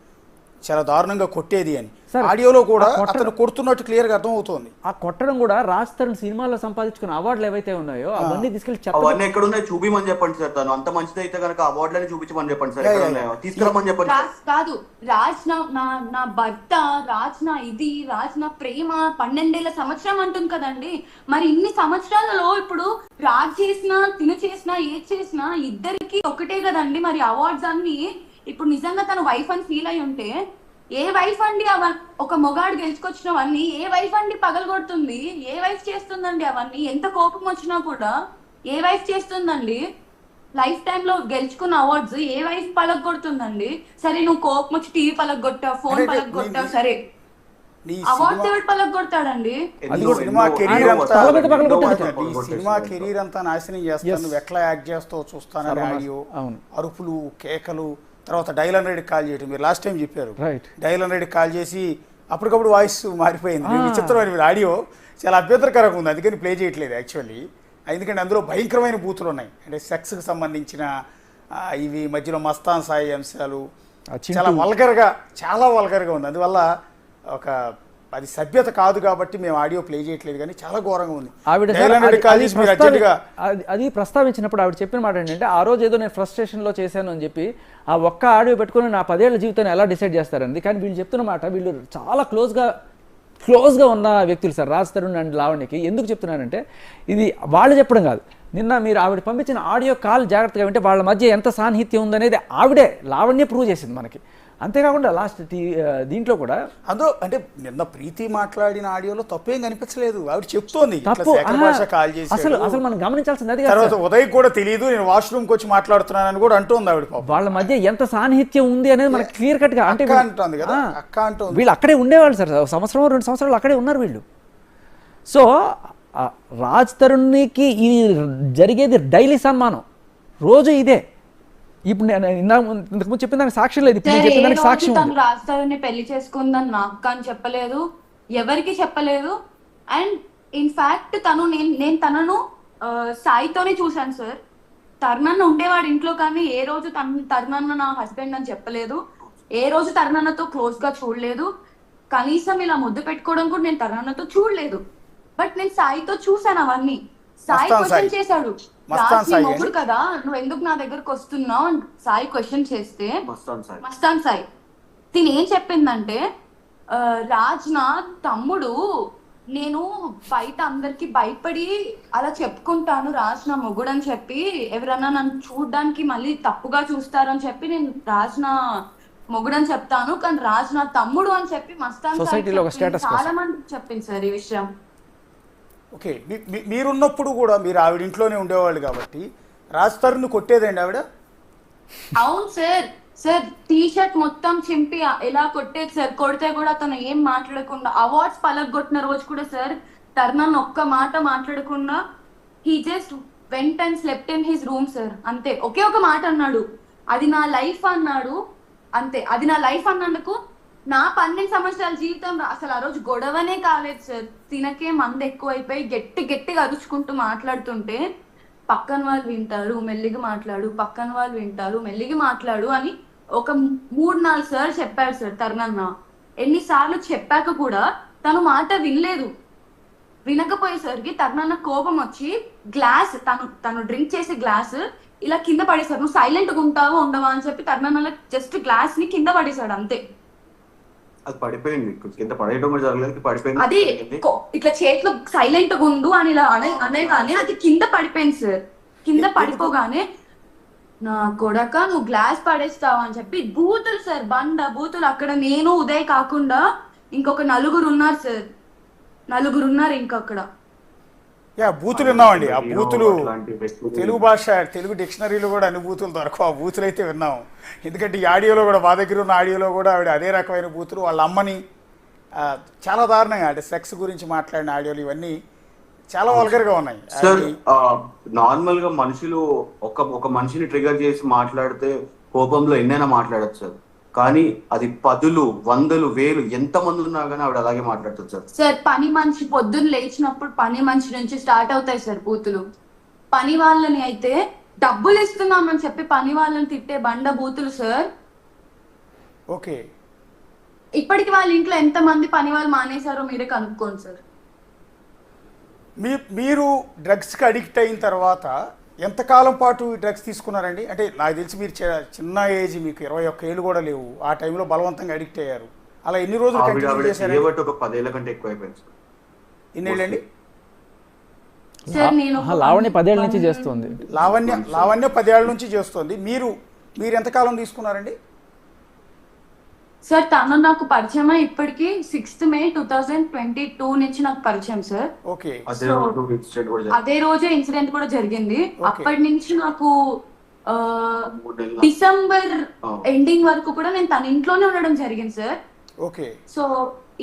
చాలా దారుణంగా కొట్టేది అని. సార్, ఆడియోలో కూడా ఆ అతను కొడుతున్నట్టు క్లియర్గా అర్థమవుతోంది. ఆ కొట్టడం కూడా రాజ్ తరుణ్ సినిమాలో సంపాదించుకున్న అవార్డులు ఏవైతే ఉన్నాయో అవన్నీ తీసుకెళ్లి అవన్నీ ఎక్కడ ఉన్నాయి చూపిమని చెప్పండి సార్. తను అంత మంచిది అయితే కనుక అవార్డులని చూపించమని చెప్పండి సార్. ఎక్కడ ఉన్నాయో తీసుకురమ్మని చెప్పండి సార్. రాజ్ కాదు, రాజ్ నా భర్త, రాజ్ నా ఇది, రాజ్ నా ప్రేమ 12 సంవత్సరం అంటుంది కదండి. మరి ఇన్ని సంవత్సరాలలో ఇప్పుడు రాజ్ చేసినా తిను చేసినా ఏది చేసినా ఇద్దరికి ఒకటే కదండి. మరి అవార్డ్స్ అన్ని ఇప్పుడు నిజంగా తను వైఫ్ అని ఫీల్ అయి ఉంటే ఏ వైఫ్ అండి ఒక మొగాడు గెలుచుకొచ్చినవన్నీ ఏ వైఫ్ అండి పగలగొడుతుంది? ఏ వైఫ్ చేస్తుందండి అవన్నీ? ఎంత కోపం వచ్చినా కూడా ఏ వైఫ్ చేస్తుందండి? లైఫ్ టైమ్ లో గెలుచుకున్న అవార్డ్స్ ఏ వైఫ్ పలగొడుతుందండి? సరే నువ్వు కోపం వచ్చి టీవీ పలగొట్టావు, ఫోన్ పలగొట్టావు, సరే అవార్డ్స్ ఎవరు పలగొడతాడండి? సినిమా కెరీర్ అంతా తల మీద పగలగొట్టాడు. ఈ సినిమా కెరీర్ అంతా నాశనం చేస్తాను, నువ్వు ఎట్లా యాక్ట్ చేస్తావు చూస్తానని ఆడియో, అవును. అరుపులు, కేకలు, తర్వాత డైలన్ రెడ్డికి కాల్ చేయడం. మీరు లాస్ట్ టైం చెప్పారు రైట్. డైలన్ రెడ్డికి కాల్ చేసి అప్పటికప్పుడు వాయిస్ మారిపోయింది. విచిత్రమైన మీరు ఆడియో చాలా అభ్యంతరకరంగా ఉంది, అందుకని ప్లే చేయట్లేదు యాక్చువల్లీ. ఎందుకంటే అందులో భయంకరమైన బూతులు ఉన్నాయి, అంటే సెక్స్కి సంబంధించిన ఇవి, మధ్యలో మస్తాన్ సాయి అంశాలు, చాలా వల్గర్గా ఉంది. అందువల్ల ఒక అది సభ్యత కాదు కాబట్టి మేము ఆడియో ప్లే చేయట్లేదు, కానీ చాలా ఘోరంగా ఉంది. ఆవిడ అది ప్రస్తావించినప్పుడు ఆవిడ చెప్పిన మాట ఏంటంటే, ఆ రోజు ఏదో నేను ఫ్రస్ట్రేషన్లో చేశాను అని చెప్పి ఆ ఒక్క ఆడియో పెట్టుకుని నా 10 ఏళ్ల జీవితాన్ని ఎలా డిసైడ్ చేస్తారండి. కానీ వీళ్ళు చెప్తున్న మాట, వీళ్ళు చాలా క్లోజ్గా ఉన్న వ్యక్తులు సార్, రాజ్ తరుణ్ అండ్ లావణ్యకి. ఎందుకు చెప్తున్నానంటే ఇది వాళ్ళు చెప్పడం కాదు, నిన్న మీరు ఆవిడ పంపించిన ఆడియో కాల్ జాగ్రత్తగా వింటే వాళ్ళ మధ్య ఎంత సాన్నిహిత్యం ఉందనేది ఆవిడే లావణ్య ప్రూవ్ చేసింది మనకి. అంతేకాకుండా లాస్ట్ దీంట్లో కూడా అందులో అంటే నిన్న ప్రీతి మాట్లాడిన ఆడియోలో తప్పేం కనిపించలేదు, ఆవిడ చెప్తోంది తప్పు కాల్ చేసి. అసలు మనం గమనించాల్సింది అది. తర్వాత ఉదయ్ కూడా తెలియదు, నేను వాష్రూమ్కి వచ్చి మాట్లాడుతున్నానని కూడా అంటుంది ఆవిడ. వాళ్ళ మధ్య ఎంత సాన్నిహిత్యం ఉంది అనేది మనకి క్లియర్ కట్గా అంటే అంటుంది కదా, అక్క అంటుంది. వీళ్ళు అక్కడే ఉండేవాళ్ళు సార్, సంవత్సరం 2 సంవత్సరాలు అక్కడే ఉన్నారు వీళ్ళు. సో రాజ్ తరుణ్కి ఇది జరిగేది డైలీ సన్మానం, రోజు ఇదే. ఇప్పుడు నేను ఇంతకుముందు చెప్పిన దానికి సాక్ష్యం లేదు, ఇప్పుడు చెప్పిన దానికి సాక్ష్యం. తను రాజ్ తరుణ్ ని చేసుకుందని నాకు కానీ చెప్పలేదు, ఎవరికి చెప్పలేదు. అండ్ ఇన్ఫాక్ట్ నేను తనను సాయితోనే చూశాను సార్. తరుణన్న ఉండేవాడు ఇంట్లో, కానీ ఏ రోజు తరుణన్న నా హస్బెండ్ అని చెప్పలేదు, ఏ రోజు తరుణన్నతో క్లోజ్ గా చూడలేదు, కనీసం ఇలా ముద్దు పెట్టుకోవడం కూడా నేను తరుణన్నతో చూడలేదు. బట్ నేను సాయితో చూశాను అవన్నీ. సాయి క్వశ్చన్ చేశాడు, మొగుడు కదా నువ్వు ఎందుకు నా దగ్గరకు వస్తున్నావు అని సాయి క్వశ్చన్ చేస్తే, మస్తాన్ సాయి తిని ఏం చెప్పిందంటే, రాజ్ నా తమ్ముడు, నేను బయట అందరికి భయపడి అలా చెప్పుకుంటాను రాజ్ నా మొగుడు అని చెప్పి, ఎవరన్నా నన్ను చూడడానికి మళ్ళీ తప్పుగా చూస్తారని చెప్పి నేను రాజ్ నా మొగుడు అని చెప్తాను, కానీ రాజ్ నా తమ్ముడు అని చెప్పి మస్తాన్ సాయి చాలా మందికి చెప్పింది సార్ ఈ విషయం. ఓకే, మీరున్నప్పుడు కూడా మీరు ఆవిడ ఇంట్లోనే ఉండేవాళ్ళు కాబట్టి రాజ్ తరుణ్ కొట్టేదండి ఆవిడ? అవును సార్ టీ షర్ట్ మొత్తం చింపి ఎలా కొట్టేది సార్. కొడితే కూడా తను ఏం మాట్లాడకుండా, అవార్డ్స్ పలగొట్టిన రోజు కూడా సార్ తరుణ్ ఒక్క మాట మాట్లాడకుండా he just went and slept in his room sir. అంతే, ఒకే ఒక మాట అన్నాడు, అది నా లైఫ్ అన్నాడు. అంతే, అది నా లైఫ్ అన్నందుకు నా 12 సంవత్సరాల జీవితం అసలు ఆ రోజు గొడవనే కాలేదు సార్. తినకే మంది ఎక్కువైపోయి గట్టిగా అరుచుకుంటూ మాట్లాడుతుంటే పక్కన వాళ్ళు వింటారు మెల్లిగా మాట్లాడు, పక్కన వాళ్ళు వింటారు మెల్లిగా మాట్లాడు అని ఒక 3-4 సార్లు చెప్పాడు సార్ తరుణన్న. ఎన్నిసార్లు చెప్పాక కూడా తను మాట వినలేదు. వినకపోయేసరికి తరుణన్న కోపం వచ్చి గ్లాస్ తను డ్రింక్ చేసే గ్లాస్ ఇలా కింద పడేశాడు. నువ్వు సైలెంట్గా ఉంటావా ఉండవా అని చెప్పి తరుణన్న జస్ట్ గ్లాస్ ని కింద పడేశాడు అంతే. అది పడిపోయింది, కింద పడేయడం కూడా జరగలేదు, పడిపోయింది. అది ఇట్లా చేతిలో సైలెంట్ గా ఉండు అని ఇలా అనేగానే అది కింద పడిపోయింది సార్. కింద పడిపోగానే నా కొడక నువ్వు గ్లాస్ పడేస్తావు అని చెప్పి బూతులు సార్, బూతులు. అక్కడ నేను ఉదయ్ కాకుండా ఇంకొక 4 ఉన్నారు సార్, 4 ఉన్నారు ఇంకక్కడ. బూతులు విన్నామండి. ఆ బూతులు తెలుగు భాష, తెలుగు డిక్షనరీలో కూడా అన్ని బూతులు దొరకవు, ఆ బూతులు అయితే విన్నాం. ఎందుకంటే ఈ ఆడియోలో కూడా, మా దగ్గర ఉన్న ఆడియోలో కూడా ఆవిడ అదే రకమైన బూతులు, వాళ్ళ అమ్మని చాలా దారుణంగా, అంటే సెక్స్ గురించి మాట్లాడిన ఆడియోలు ఇవన్నీ చాలా వల్గర్గా ఉన్నాయి. సార్ నార్మల్ గా మనుషులు ఒక మనిషిని ట్రిగర్ చేసి మాట్లాడితే కోపంలో ఎన్నైనా మాట్లాడచ్చు సార్, కానీ అది 10, 100, 1000 ఎంత మంది ఉన్నా కానీ ఆవిడ అలాగే మాట్లాడుతుంది సార్. సార్ పని మనిషి పొద్దున్న లేచినప్పుడు పని మనిషి నుంచి స్టార్ట్ అవుతాయి సార్ బూతులు. పని వాళ్ళని అయితే డబ్బులు ఇస్తున్నామని చెప్పి పని వాళ్ళని తిట్టే బండ బూతులు సార్. ఓకే, ఇప్పటికి వాళ్ళ ఇంట్లో ఎంత మంది పని వాళ్ళు మానేశారో మీరే కనుక్కోండి సార్. మీరు డ్రగ్స్కి అడిక్ట్ అయిన తర్వాత ఎంతకాలం పాటు ఈ డ్రగ్స్ తీసుకున్నారండి? అంటే నాకు తెలిసి మీరు చిన్న ఏజ్, మీకు 21 ఏళ్ళు కూడా లేవు, ఆ టైంలో బలవంతంగా అడిక్ట్ అయ్యారు. అలా ఎన్ని రోజులు కంటిన్యూ చేశారు? ఒక 10 ఏళ్ల కంటే ఎక్కువ అయిపోయింది సార్. ఎన్నేళ్ళండి? సార్ నేను లావణ్య 10 ఏళ్ళ నుంచి చేస్తుంది. లావణ్య 10 ఏళ్ళ నుంచి చేస్తుంది. మీరు ఎంతకాలం తీసుకున్నారండి? సార్ తను నాకు పరిచయం ఇప్పటికి 6th May 2022 నుంచి నాకు పరిచయం సార్. ఓకే, అదే రోజే ఇన్సిడెంట్ కూడా జరిగింది. అప్పటి నుంచి నాకు డిసెంబర్ ఎండింగ్ వరకు కూడా నేను తన ఇంట్లోనే ఉండడం జరిగింది సార్. ఓకే. సో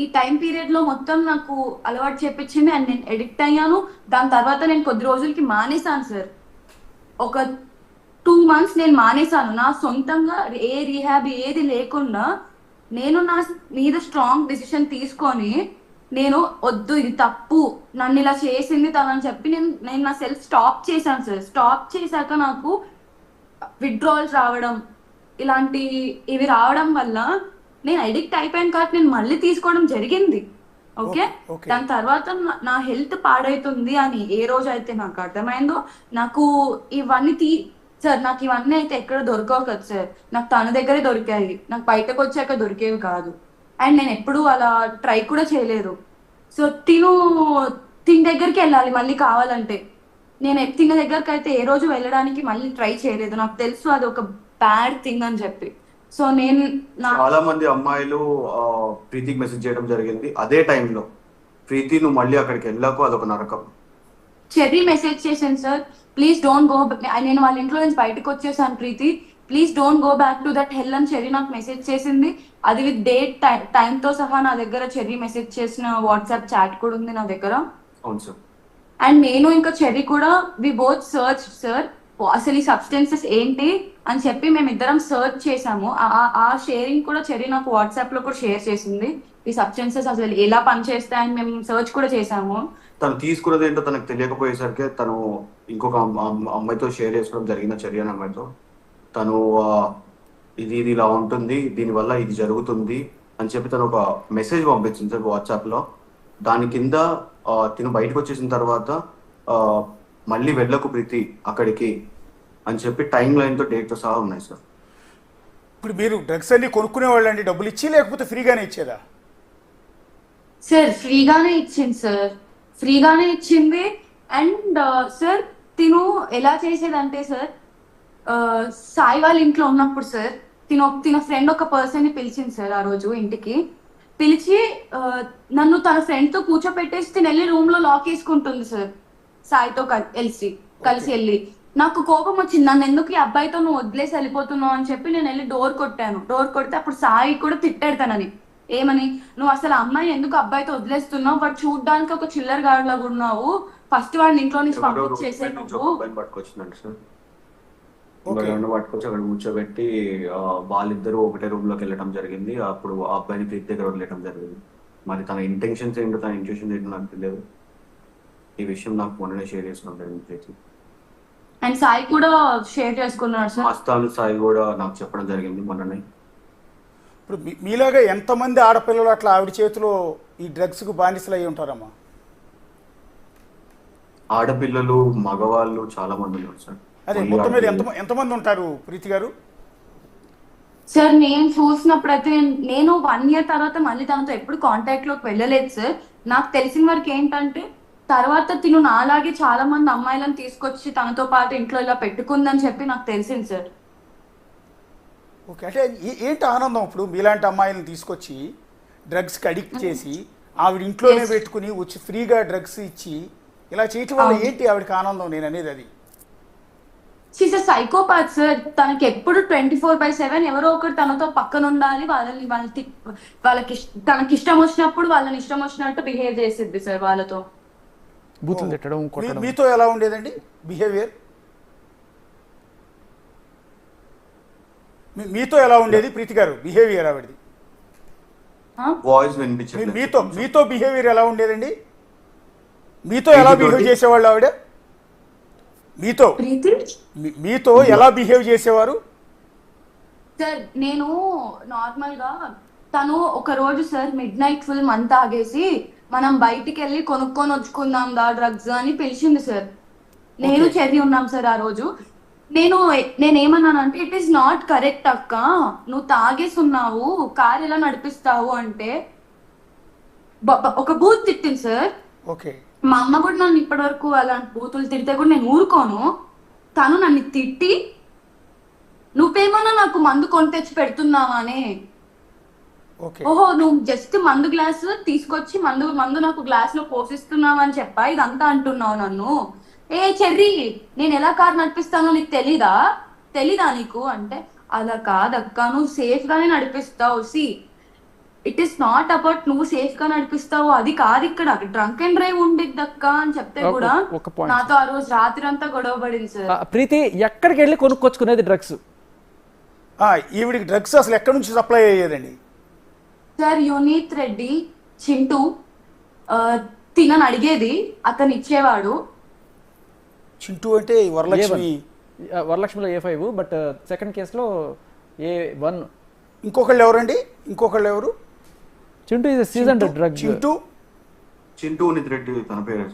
ఈ టైం పీరియడ్ లో మొత్తం నాకు అలవాటు చేపించింది అండ్ నేను ఎడిక్ట్ అయ్యాను. దాని తర్వాత నేను కొద్ది రోజులకి మానేశాను సార్. ఒక 2 months నేను మానేశాను. నా సొంతంగా ఏ రీహాబ్ ఏది లేకుండా నేను నా మీద స్ట్రాంగ్ డిసిషన్ తీసుకొని నేను వద్దు ఇది తప్పు, నన్ను ఇలా చేసింది తనని చెప్పి నేను నా సెల్ఫ్ స్టాప్ చేశాను సార్. స్టాప్ చేశాక నాకు విత్డ్రాల్స్ రావడం ఇవి రావడం వల్ల నేను అడిక్ట్ అయిపోయాను కాబట్టి నేను మళ్ళీ తీసుకోవడం జరిగింది. ఓకే, దాని తర్వాత నా హెల్త్ పాడైతుంది అని ఏ రోజు అయితే నాకు అర్థమైందో, నాకు ఇవన్నీ అయితే ఎక్కడ దొరకవు కదా సార్. నాకు తన దగ్గరే దొరికాయి, నాకు బయటకు వచ్చాక దొరికేవి కాదు. అండ్ నేను ఎప్పుడు అలా ట్రై కూడా చేయలేదు. సో తిన దగ్గరికి వెళ్ళాలి మళ్ళీ కావాలంటే, నేను తిన దగ్గరికి అయితే ఏ రోజు వెళ్ళడానికి మళ్ళీ ట్రై చేయలేదు. నాకు తెలుసు అది ఒక బ్యాడ్ థింగ్ అని చెప్పి. సో చాలా మంది అమ్మాయిలు ప్రీతికి మెసేజ్ చేయడం జరిగింది. అదే టైంలో ప్రీతి నువ్వు మళ్ళీ అక్కడికి వెళ్ళాకు, అదొక నరకం. చెర్రీ మెసేజ్ చేశాను సార్, ప్లీజ్ డోంట్ గో. నేను వాళ్ళ ఇంట్లో నుంచి బయటకు వచ్చేసాను Preethi, please don't go back to that hell అని చెర్రీ నాకు మెసేజ్ చేసింది. అది విత్ డేట్ టైం తో సహా నా దగ్గర చెర్రీ మెసేజ్ చేసిన వాట్సాప్ చాట్ కూడా ఉంది నా దగ్గర. అవును సార్. అండ్ నేను ఇంకా చెర్రీ కూడా వి బోత్ సర్చ్ సార్, అసలు ఈ సబ్స్టెన్సెస్ ఏంటి అని చెప్పి మేమిద్దరం సర్చ్ చేసాము. ఆ షేరింగ్ కూడా చెర్రీ నాకు వాట్సాప్ లో కూడా షేర్ చేసింది. ఈ సబ్స్టెన్సెస్ అసలు ఎలా పనిచేస్తాయని మేము సర్చ్ కూడా చేసాము. తను తీసుకున్నది ఏంటో తనకు తెలియకపోయేసరికి తను ఇంకొక అమ్మాయితో షేర్ చేసుకోవడం జరిగిన చర్య అమ్మాయితో తను ఇది ఇలా ఉంటుంది, దీనివల్ల ఇది జరుగుతుంది అని చెప్పి తను ఒక మెసేజ్ పంపించింది సార్ వాట్సాప్ లో. దాని కింద తిను బయటకు వచ్చేసిన తర్వాత మళ్ళీ వెళ్ళకు ప్రీతి అక్కడికి అని చెప్పి టైం లైన్ తో డేట్ తో సహా ఉన్నాయి సార్. ఇప్పుడు మీరు డ్రగ్స్ అన్ని కొనుక్కునే వాళ్ళండి, డబ్బులు ఇచ్చి లేకపోతే ఫ్రీగానే ఇచ్చేదా? సార్ ఫ్రీగానే ఇచ్చింది సార్, ఫ్రీగానే ఇచ్చింది. అండ్ సార్ తిను ఎలా చేసేదంటే సార్, సాయి వాళ్ళ ఇంట్లో ఉన్నప్పుడు సార్ తిన ఫ్రెండ్ ఒక పర్సన్ ని పిలిచింది సార్ ఆ రోజు ఇంటికి. పిలిచి నన్ను తన ఫ్రెండ్ తో కూర్చోపెట్టేసి తిని వెళ్ళి రూమ్ లో లాక్ వేసుకుంటుంది సార్, సాయితో కలిసి వెళ్ళి. నాకు కోపం వచ్చింది, నన్ను ఎందుకు ఈ అబ్బాయితో నువ్వు వదిలేసి వెళ్ళిపోతున్నావు అని చెప్పి నేను వెళ్ళి డోర్ కొట్టాను. డోర్ కొడితే అప్పుడు సాయి కూడా తిట్టాడు తనని, ఏమని, నువ్వు అసలు అమ్మాయి ఎందుకు అబ్బాయితో వదిలేస్తున్నావు, వాడు చూడడానికి ఒక చిల్లర గాడిలాగా ఉన్నావు, ఫస్ట్ వాడిని ఇంట్లో నుంచి పంపించేసే నువ్వు. పట్టుకొచ్చిందండి సార్, పట్టుకొచ్చి అక్కడ కూర్చోబెట్టి వాళ్ళిద్దరూ ఒకటే రూమ్ లోకి వెళ్ళడం జరిగింది. అప్పుడు ఆ అబ్బాయిని ప్రీతి దగ్గర వదిలేయడం జరిగింది. మరి తన ఇంటెన్షన్స్ ఏంటో తన ఇంటెన్షన్ ఏంటో నాకు తెలియదు. ఈ విషయం నాకు మొన్ననే షేర్ చేసుకున్నాం జరిగింది. అండ్ సాయి కూడా షేర్ చేసుకున్నాడు సార్, మస్తాను సాయి కూడా నాకు చెప్పడం జరిగింది మొన్ననే. ఇప్పుడు మీలాగా ఎంతమంది ఆడపిల్లలు అట్లా ఆవిడ చేతిలో ఈ డ్రగ్స్కు బానిసలు అయి ఉంటారమ్మా? ఆడపిల్లలు మగవాళ్ళు చాలా మంది ఉన్నారు సార్. అదే మొత్తం మీద ఎంతమంది ఉంటారు ప్రీతి గారు? సార్ నేను చూసినప్పుడైతే నేను 1 year తర్వాత మళ్ళీ తనతో ఎప్పుడు కాంటాక్ట్ లోకి వెళ్ళలేదు సార్. నాకు తెలిసిన వరకు ఏంటంటే తర్వాత తిను నాలాగే చాలా మంది అమ్మాయిలను తీసుకొచ్చి తనతో పాటు ఇంట్లో ఇలా పెట్టుకుందని చెప్పి నాకు తెలిసింది సార్. ఓకే, అంటే ఏంటి ఆనందం ఇప్పుడు మీలాంటి అమ్మాయిలను తీసుకొచ్చి డ్రగ్స్కి అడిక్ట్ చేసి ఆవిడ ఇంట్లోనే పెట్టుకుని వచ్చి ఫ్రీగా డ్రగ్స్ ఇచ్చి ఇలా చేయటం వల్ల ఏంటి ఆవిడకి ఆనందం? నేను అనేది అది. She's a psychopath sir. తనకి ఎప్పుడు 24/7 ఎవరో ఒకరు తనతో పక్కన ఉండాలి, తనకి ఇష్టం వచ్చినప్పుడు వాళ్ళని ఇష్టం వచ్చినట్టు బిహేవ్ చేసిద్ది సార్ వాళ్ళతో. బూతులు తిట్టడం కొట్టడం. మీతో ఎలా ఉండేదండి బిహేవియర్? మీతో ఎలా ఉండేది ప్రీతి గారు బిహేవియర్ ఆవిడది? వాయిస్ వినిపించట్లేదు. మీతో బిహేవియర్ ఎలా ఉండేదండి? మీతో ఎలా బిహేవ్ చేసేవాళ్ళు ఆవిడ? మీతో ఎలా బిహేవ్ చేసేవారు? సార్ నేను నార్మల్ గా తను ఒక రోజు sir mid night full month తాగేసి మనం బయటికి వెళ్ళి కొనుక్కొని వచ్చుకుందాం దా డ్రగ్స్ అని పిలిచింది సార్. నేను చెర్రీ ఉన్నాం సార్ ఆ రోజు. నేనేమన్నానంటే ఇట్ ఈస్ నాట్ కరెక్ట్ అక్క, నువ్వు తాగేసి ఉన్నావు, కార్ ఎలా నడిపిస్తావు అంటే ఒక బూత్ తిట్టింది సార్. ఓకే. మా అమ్మ కూడా నన్ను ఇప్పటి వరకు అలాంటి బూతులు తిడితే కూడా నేను ఊరుకోను. తను నన్ను తిట్టి నువ్వేమన్నా నాకు మందు కొని తెచ్చి పెడుతున్నావానే, ఓహో నువ్వు జస్ట్ మందు గ్లాస్ తీసుకొచ్చి మందు నాకు గ్లాస్ లో పోషిస్తున్నావు అని చెప్పా ఇదంతా అంటున్నావు నన్ను. ఏ చెర్రీ నేను ఎలా కార్ నడిపిస్తానో నీకు తెలీదా నీకు అంటే, అలా కాదక్క నువ్వు సేఫ్ గానే నడిపిస్తావు, see it is not about నువ్వు సేఫ్ గా నడిపిస్తావు అది కాదు, ఇక్కడ డ్రంక్ అండ్ డ్రైవ్ ఉండిద్దక్క అని చెప్తే కూడా నాతో ఆ రోజు రాత్రి అంతా గొడవ పడింది సార్. ప్రీతి ఎక్కడికి వెళ్ళి కొనుక్కొచ్చుకునేది డ్రగ్స్? ఈవిడికి డ్రగ్స్ అసలు ఎక్కడి నుంచి సప్లై అయ్యేదండి? సార్ యునీత్ రెడ్డి చింటూ తినని అడిగేది, అతను ఇచ్చేవాడు. చింటూ అంటే వరలక్ష్మిలో A5, బట్ సెకండ్ కేసులో A1. ఇంకొకళ్ళు ఎవరండి? ఎవరు? Chintu is season drug. Chintu Nith Reddy తన పేరు.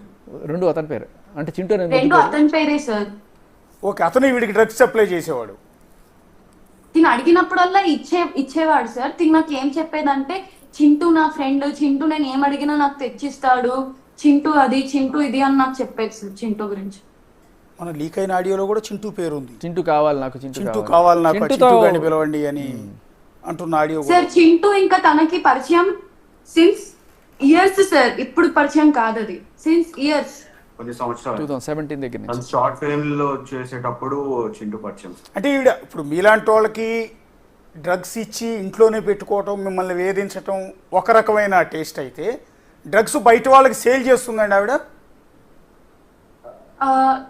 రెండు అతని పేరు అంటే చింటూ రెండు అతని పేరే సార్. ఓకే, అతను వీడికి డ్రగ్స్ సప్లై చేసేవాడు. తిని అడిగినప్పుడల్లా ఇచ్చేవాడు సార్. తిని నాకు ఏం చెప్పేదంటే చింటూ నా ఫ్రెండ్, చింటూ నేను ఏం అడిగినా నాకు తెచ్చిస్తాడు, చింటూ అది చింటూ ఇది అని నాకు చెప్పేది సార్. చింటూ గురించి మన లీక్ అయిన ఆడియోలో కూడా చింటూ పేరు ఉంది. చింటూ కావాలి నాకు, చింటూ కావాలి నాకు, చింటూ గారిని పిలవండి అని అంటున్న ఆడియో సార్. చింటూ ఇంకా తనకి పరిచయం సిన్స్ ఇయర్స్ సార్, ఇప్పుడు పరిచయం కాదు అది, సిన్స్ ఇయర్స్, కొన్ని సంవత్సరాలు 2017 దగ్గర నుంచి. షార్ట్ ఫిల్మ్ లో చేసేటప్పుడు చింటూ పరిచయం. అంటే ఈవిడ ఇప్పుడు మీలాంటి వాళ్ళకి డ్రగ్స్ ఇచ్చి ఇంట్లోనే పెట్టుకోవటం, మిమ్మల్ని వేధించటం ఒక రకమైన టేస్ట్ అయితే, డ్రగ్స్ బయట వాళ్ళకి సేల్ చేస్తుందండి ఆవిడ?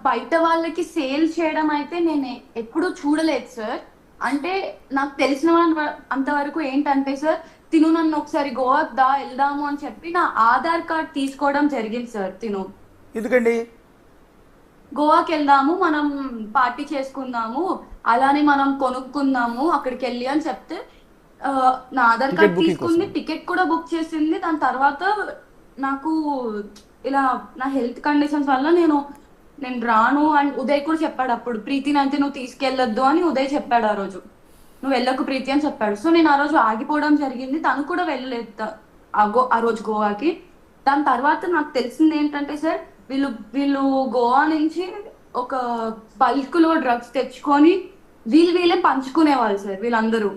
బయట వాళ్ళకి సేల్ చేయడం అయితే నేను ఎప్పుడూ చూడలేదు సార్. అంటే నాకు తెలిసిన అంతవరకు ఏంటంటే సార్, తిను నన్ను ఒకసారి గోవాకి వెళ్దాము అని చెప్పి నా ఆధార్ కార్డ్ తీసుకోవడం జరిగింది సార్. తిను ఎందుకండి? గోవాకి వెళ్దాము, మనం పార్టీ చేసుకుందాము, అలానే మనం కొనుక్కుందాము అక్కడికి వెళ్ళి అని చెప్తే నా ఆధార్ కార్డ్ తీసుకుంది, టికెట్ కూడా బుక్ చేసింది. దాని తర్వాత నాకు ఇలా నా హెల్త్ కండిషన్స్ వల్ల నేను రాను అని ఉదయ్ కూడా చెప్పాడు. అప్పుడు ప్రీతిని అయితే నువ్వు తీసుకెళ్ళొద్దు అని ఉదయ్ చెప్పాడు ఆ రోజు, నువ్వు వెళ్ళకు ప్రీతి అని చెప్పాడు. సో నేను ఆ రోజు ఆగిపోవడం జరిగింది. తను కూడా వెళ్ళలేదు ఆ రోజు గోవాకి. దాని తర్వాత నాకు తెలిసింది ఏంటంటే సార్, వీళ్ళు గోవా నుంచి ఒక బల్క్ లో డ్రగ్స్ తెచ్చుకొని వీళ్ళే పంచుకునేవాళ్ళు సార్ వీళ్ళందరూ.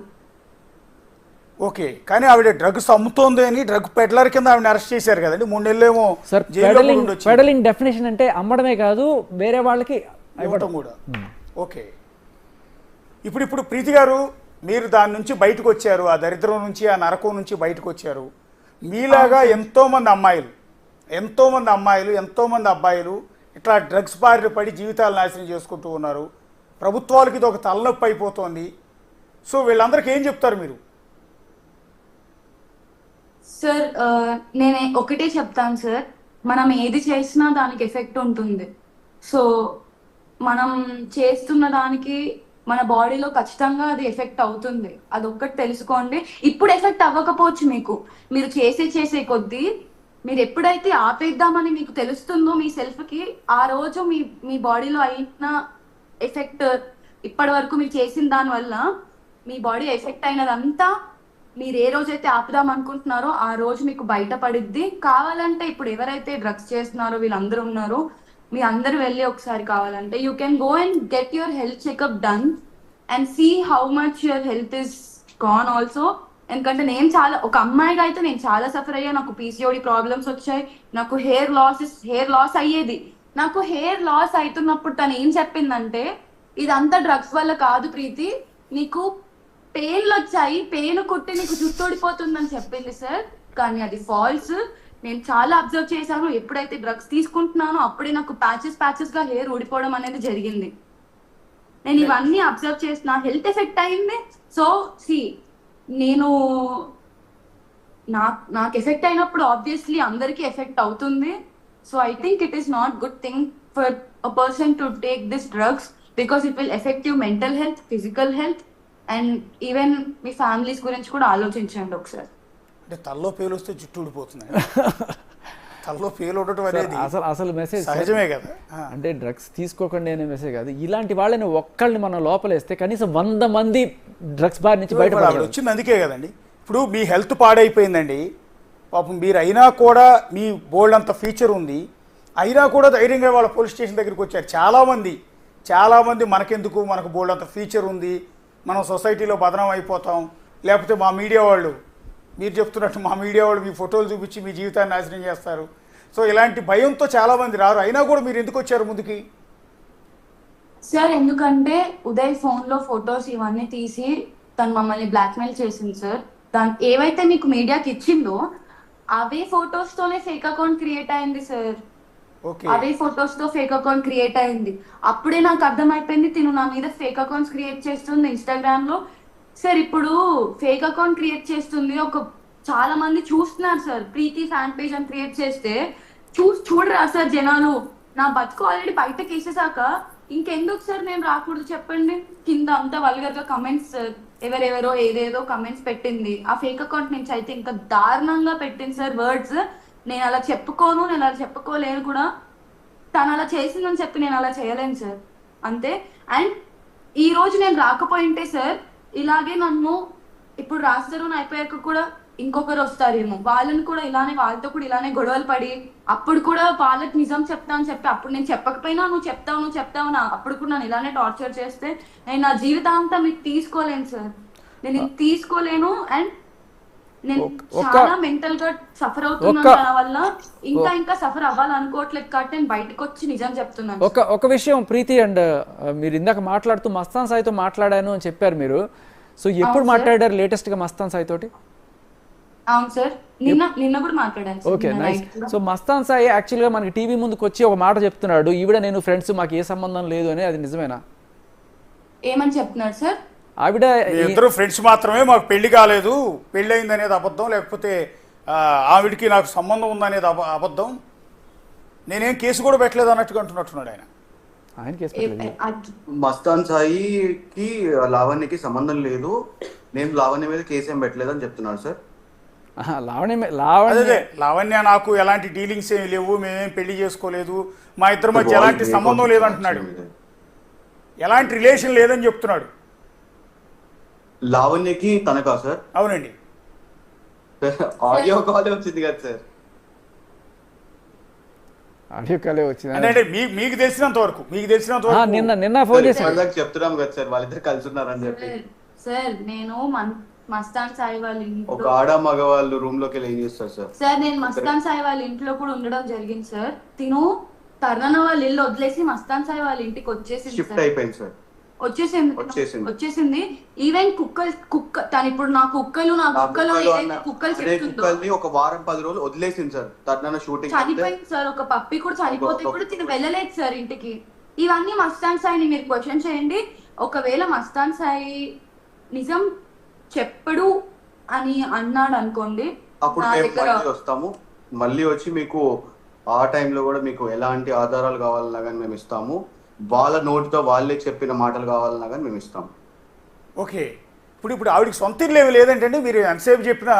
ఓకే, కానీ ఆవిడ డ్రగ్స్ అమ్ముతోంది అని డ్రగ్ పెడ్లర్ కింద ఆవిడ అరెస్ట్ చేశారు కదండి, 3 నెలలేమో. సార్ పెడలింగ్ డెఫినేషన్ అంటే అమ్మడమే కాదు, వేరే వాళ్ళకి ఇవ్వడం కూడా. ఓకే, ఇప్పుడు ప్రీతి గారు మీరు దాని నుంచి బయటకు వచ్చారు, ఆ దరిద్రం నుంచి, ఆ నరకం నుంచి బయటకు వచ్చారు. మీలాగా ఎంతోమంది అమ్మాయిలు, ఎంతోమంది అబ్బాయిలు ఇట్లా డ్రగ్స్ బారిన పడి జీవితాలు నాశనం చేసుకుంటూ ఉన్నారు. ప్రభుత్వాలకి ఇది ఒక తలనొప్పి అయిపోతుంది. సో వీళ్ళందరికీ ఏం చెప్తారు మీరు? సార్ నేను ఒకటే చెప్తాను సార్, మనం ఏది చేసినా దానికి ఎఫెక్ట్ ఉంటుంది. సో మనం చేస్తున్న దానికి మన బాడీలో ఖచ్చితంగా అది ఎఫెక్ట్ అవుతుంది, అది ఒక్కటి తెలుసుకోండి. ఇప్పుడు ఎఫెక్ట్ అవ్వకపోవచ్చు మీకు, మీరు చేసే కొద్దీ మీరు ఎప్పుడైతే ఆపేద్దామని మీకు తెలుస్తుందో మీ సెల్ఫ్కి, ఆ రోజు మీ బాడీలో అయిన ఎఫెక్ట్, ఇప్పటి వరకు మీరు చేసిన దానివల్ల మీ బాడీ ఎఫెక్ట్ అయినదంతా మీరు ఏ రోజైతే ఆపుదాం అనుకుంటున్నారో ఆ రోజు మీకు బయటపడిద్ది. కావాలంటే ఇప్పుడు ఎవరైతే డ్రగ్స్ చేస్తున్నారో వీళ్ళందరూ ఉన్నారో, మీ అందరూ వెళ్ళి ఒకసారి కావాలంటే you can go and get your health checkup done and see how much your health is gone also. ఎందుకంటే ఒక అమ్మాయిగా అయితే నేను చాలా సఫర్ అయ్యా. నాకు PCOD ప్రాబ్లమ్స్ వచ్చాయి, నాకు హెయిర్ లాస్ అయ్యేది. నాకు హెయిర్ లాస్ అవుతున్నప్పుడు తను ఏం చెప్పిందంటే, ఇదంతా డ్రగ్స్ వల్ల కాదు ప్రీతి, నీకు పెయిన్లు వచ్చాయి, పెయిన్ కుట్టి నీకు జుట్టు ఊడిపోతుందని చెప్పింది సార్. కానీ అది ఫాల్స్. నేను చాలా అబ్జర్వ్ చేశాను. ఎప్పుడైతే డ్రగ్స్ తీసుకుంటున్నానో అప్పుడే నాకు ప్యాచెస్ గా హెయిర్ ఊడిపోవడం అనేది జరిగింది. నేను ఇవన్నీ అబ్జర్వ్ చేసిన హెల్త్ ఎఫెక్ట్ అయింది. సో నేను నాకు ఎఫెక్ట్ అయినప్పుడు ఆబ్వియస్లీ అందరికీ ఎఫెక్ట్ అవుతుంది. So I think it is not good thing for a person to take this drugs because it will effect you mental health, physical health and even me families గురించి కూడా ఆలోచించండి ఒకసారి. అంటే తల్లో పేలు వస్తే జుట్టు ఊడిపోతుంది. తల్లో పేలు ఉండటం అనేది అసలు మెసేజ్ సహజమే కదా. అంటే డ్రగ్స్ తీసుకోకండి అనే మెసేజ్ కాదు. ఇలాంటి వాళ్ళని ఒక్కళ్ళని మనం లోపలేస్తే కనీసం 100 మంది డ్రగ్స్ బారి నుంచి బయటపడాలి. వచ్చింది అందుకే కదండి. ఇప్పుడు మీ హెల్త్ పాడైపోయిందండి, పాపం మీరు అయినా కూడా మీ బోల్డ్ అంత ఫీచర్ ఉంది, అయినా కూడా ధైర్యంగా వాళ్ళ పోలీస్ స్టేషన్ దగ్గరికి వచ్చారు. చాలామంది మనకెందుకు, మనకు బోల్డ్ అంత ఫీచర్ ఉంది, మనం సొసైటీలో బదనం అయిపోతాం, లేకపోతే మా మీడియా వాళ్ళు, మీరు చెప్తున్నట్టు మా మీడియా వాళ్ళు మీ ఫోటోలు చూపించి మీ జీవితాన్ని నాశనం చేస్తారు. సో ఇలాంటి భయంతో చాలామంది రారు. అయినా కూడా మీరు ఎందుకు వచ్చారు ముందుకి? సార్ ఎందుకంటే ఉదయ్ ఫోన్ లో ఫొటోస్ ఇవన్నీ తీసి తను మమ్మల్ని బ్లాక్మెయిల్ చేసింది సార్. దాని ఏవైతే మీకు మీడియాకి ఇచ్చిందో అవే ఫొటోస్ తోనే ఫేక్ అకౌంట్ క్రియేట్ అయింది సార్. అవే ఫొటోస్ తో ఫేక్ అకౌంట్ క్రియేట్ అయింది. అప్పుడే నాకు అర్థమైపోయింది తిను నా మీద ఫేక్ అకౌంట్స్ క్రియేట్ చేస్తుంది ఇన్స్టాగ్రామ్ లో. సార్ ఇప్పుడు ఫేక్ అకౌంట్ క్రియేట్ చేస్తుంది, చాలా మంది చూస్తున్నారు సార్. ప్రీతి ఫ్యాన్ పేజ్ అని క్రియేట్ చేస్తే చూడరా సార్ జనాలు. నా బతుకు ఆల్రెడీ బయటకు వేసేసాక ఇంకెందుకు సార్ మేము రాకూడదు చెప్పండి. కింద అంతా వల్గర్ గా కమెంట్స్ సార్, ఎవరెవరో ఏదేదో కమెంట్స్ పెట్టింది. ఆ ఫేక్ అకౌంట్ నుంచి అయితే ఇంకా దారుణంగా పెట్టింది సార్ వర్డ్స్. నేను అలా చెప్పుకోలేను కూడా. తను అలా చేసిందని చెప్పి నేను అలా చేయలేను సార్, అంతే. అండ్ ఈ రోజు నేను రాకపోయింటే సార్ ఇలాగే నన్ను ఇప్పుడు రాజధాని అయిపోయాక కూడా ఇంకొకరు వస్తారేమో, వాళ్ళతో కూడా ఇలానే గొడవలు పడి అప్పుడు కూడా వాళ్ళకి నిజం చెప్తా అని చెప్పి అప్పుడు నేను చెప్పకపోయినా నువ్వు చెప్తావు అప్పుడు కూడా నన్ను ఇలానే టార్చర్ చేస్తే నేను నా జీవితాంతా మీకు తీసుకోలేను సార్. నేను తీసుకోలేను. అండ్ నేను చాలా మెంటల్ గా సఫర్ అవుతున్నాను దాని వల్ల. ఇంకా సఫర్ అవ్వాలనుకోవట్లేదు కాబట్టి నేను బయటకు వచ్చి నిజం చెప్తున్నాను. ఒక విషయం ప్రీతి, అండ్ మీరు ఇందాక మాట్లాడుతూ మస్తాన్ సాయితో మాట్లాడాను అని చెప్పారు మీరు. సో ఎప్పుడు మాట్లాడారు లేటెస్ట్ గా మస్తాన్ సాయి తోటి? అవును సార్, నిన్న కూడా మాట్లాడాను. Okay, nice. So Mastan Sai యాక్చువల్గా మనకి టీవీ ముందుకు వచ్చి ఒక మాట చెప్తున్నాడు, ఈవిడ నేను ఫ్రెండ్స్, మాకు ఏ సంబంధం లేదు అని. అది నిజమేనా? ఏమని చెప్తున్నాడు సార్? ఆవిడ ఇద్దరు ఫ్రెండ్స్ మాత్రమే, మాకు పెళ్లి కాలేదు, పెళ్లి అయింది అనేది అబద్ధం, లేకపోతే ఆవిడికి నాకు సంబంధం ఉందనేది అబద్ధం, నేనేం కేసు కూడా పెట్టలేదు అన్నట్టుగా అంటున్నట్టున్నాడు ఆయన. మస్తాన్ సాయికి లావణ్యకి సంబంధం లేదు, నేను లావణ్య మీద కేసు ఏం పెట్టలేదు అని చెప్తున్నాడు సార్. లావణ్య నాకు ఎలాంటి డీలింగ్స్ ఏమి లేవు, మేమేం పెళ్లి చేసుకోలేదు, మా ఇద్దరి మధ్య ఎలాంటి సంబంధం లేదంటున్నాడు, ఎలాంటి రిలేషన్ లేదని చెప్తున్నాడు. లావణ్యకి తనకా సార్? అవునండి. ఆడియో కాల్ వచ్చింది కదా సార్. ఆడియో కాలే వచ్చింది అంటే మీకు తెలిసినంత వరకు నిన్న ఫోన్ చేసి చెప్తున్నాం కదా సార్ వాళ్ళిద్దరు కలిసి ఉన్నారని చెప్పి. సార్ నేను మస్తాన్ సాయి వాళ్ళ ఒక ఆడ మగవాళ్ళు రూమ్ లోకి వెళ్ళి ఏం చేస్తారు సార్? సార్ నేను మస్తాన్ సాయి వాళ్ళ ఇంట్లో కూడా ఉండడం జరిగింది సార్. తిను తర్నన వాళ్ళ ఇల్లు వదిలేసి మస్తాన్ సాయి వాళ్ళ ఇంటికి వచ్చేసింది. షిఫ్ట్ అయిపోయింది సార్. వచ్చేసింది. ఈవెన్ కుక్క తను ఇప్పుడు నా కుక్కలు కుక్కల్ని ఒక వారం 10 రోజులు వదిలేసింది సార్. తర్నన షూటింగ్ చనిపోయింది సార్. ఒక పప్పి కూడా చనిపోతే కూడా తిను వెళ్ళలేదు సార్ ఇంటికి. ఇవన్నీ మస్తాన్ సాయిని మీరు క్వశ్చన్ చేయండి. ఒకవేళ మస్తాన్ సాయి నిజం చెప్పడు అని అన్నాడు అనుకోండి, అప్పుడు మేము వస్తాము, మళ్ళీ వచ్చి మీకు ఆ టైంలో కూడా మీకు ఎలాంటి ఆధారాలు కావాలన్నా కానీ మేము ఇస్తాము, వాళ్ళ నోటితో వాళ్ళే చెప్పిన మాటలు కావాలన్నా కానీ మేము ఇస్తాము. ఓకే, ఇప్పుడు ఆవిడకి సొంత ఇల్లు ఏమి లేదంటే మీరు ఎంతసేపు చెప్పినా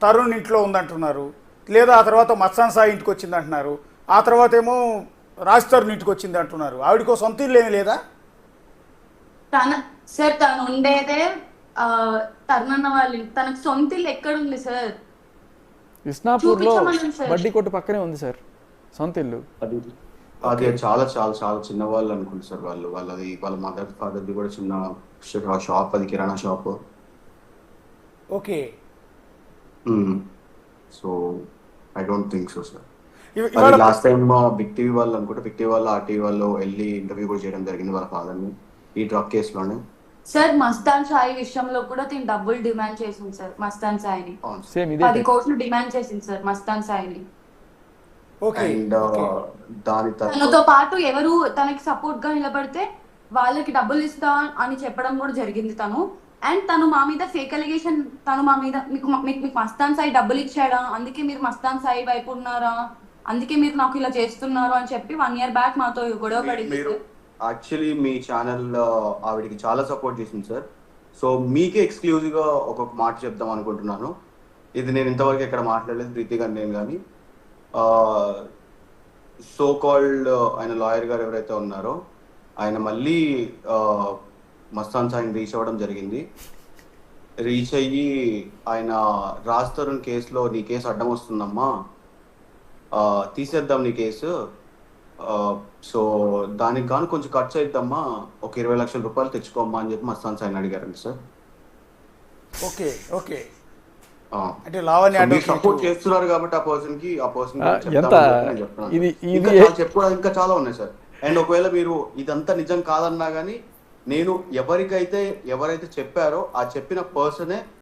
తరుణ్ ఇంట్లో ఉందంటున్నారు, లేదా ఆ తర్వాత మస్తాన్ సాయి ఇంటికి వచ్చింది అంటున్నారు, ఆ తర్వాత ఏమో రాజ్ తరుణ్ ఇంటికి వచ్చింది అంటున్నారు. ఆవిడకో సొంత ఇల్లు ఏమి లేదా? తను ఉండేదే తర్నన్న వాళ్ళ, తనకు సొంత ఇల్లు ఎక్కడ ఉంది సార్? ఇస్నాపూర్లో బడ్డీ కొట్టు పక్కనే ఉంది సార్ సొంత ఇల్లు. అది చాలా చాలా చాలా చిన్న వాళ్ళు అనుకుంటు సార్. వాళ్ళ మదర్ ఫాదర్ది కూడా చిన్న షాప్, అది kirana shop. Okay, so I don't think so sir. Last time Big TV వాళ్ళు అనుకుంటే, బిగ్ టీవీ వాళ్ళు RTV వాళ్ళు వెళ్ళి ఇంటర్వ్యూ కూడా చేయడం జరిగింది వాళ్ళ ఫాదర్ని ఈ డ్రగ్ కేసులోనే. సార్ మస్తాన్ సాయి విషయంలో కూడా తిని డబ్బులు డిమాండ్ చేసింది సార్ మస్తాన్ సాయిని. అవును. సేమ్ ఇదే 10 కోట్లు డిమాండ్ చేసింది sir Mastan Saini. Okay and దాని తనతో తర్వాత పాటు ఎవరు తనకి సపోర్ట్ గా నిలబడితే వాళ్ళకి డబ్బులు ఇస్తా అని చెప్పడం కూడా జరిగింది తను. అండ్ తను మా మీద ఫేక్ అలిగేషన్, తను మా మీద మీకు మస్తాన్ సాయి డబ్బులు ఇచ్చాడా, అందుకే మీరు మస్తాన్ సాయి వైపు ఉన్నారా, అందుకే మీరు నాకు ఇలా చేస్తున్నారు అని చెప్పి 1 year బ్యాక్ మాతో గొడవ పడింది మీరు సార్. యాక్చువల్లీ మీ ఛానల్ ఆవిడకి చాలా సపోర్ట్ చేసింది సార్. సో మీకే ఎక్స్క్లూజివ్ గా ఒక మాట చెప్దాం అనుకుంటున్నాను. ఇది నేను ఇంతవరకు ఎక్కడ మాట్లాడలేదు ప్రీతి గారు నేను కానీ. సో కాల్డ్ ఆయన లాయర్ గారు ఎవరైతే ఉన్నారో ఆయన మళ్ళీ మస్తాన్ సాయిని రీచ్ అవ్వడం జరిగింది. రీచ్ అయ్యి ఆయన రాజ్ తరుణ్ కేసులో నీ కేసు అడ్డం వస్తుందమ్మా, తీసేద్దాం నీ కేసు, సో దానికి గాను కొంచెం ఖర్చు అవుతామ్మా, ఒక 20 లక్షల రూపాయలు తెచ్చుకోమ్మా అని చెప్పి మస్తాన్ సాయిని అడిగారండి సార్. ఓకే ఓకే అంటే లావణ్య మీరు సపోర్ట్ చేస్తున్నారు కాబట్టి ఆ పర్సన్ కి ఎంత ఇది ఇది చెప్పుకోవడానికి ఇంకా చాలా ఉన్నాయి సార్. అండ్ ఒకవేళ మీరు ఇదంతా నిజం కాదన్నా గానీ నేను ఎవరైతే చెప్పారో ఆ చెప్పిన పర్సనే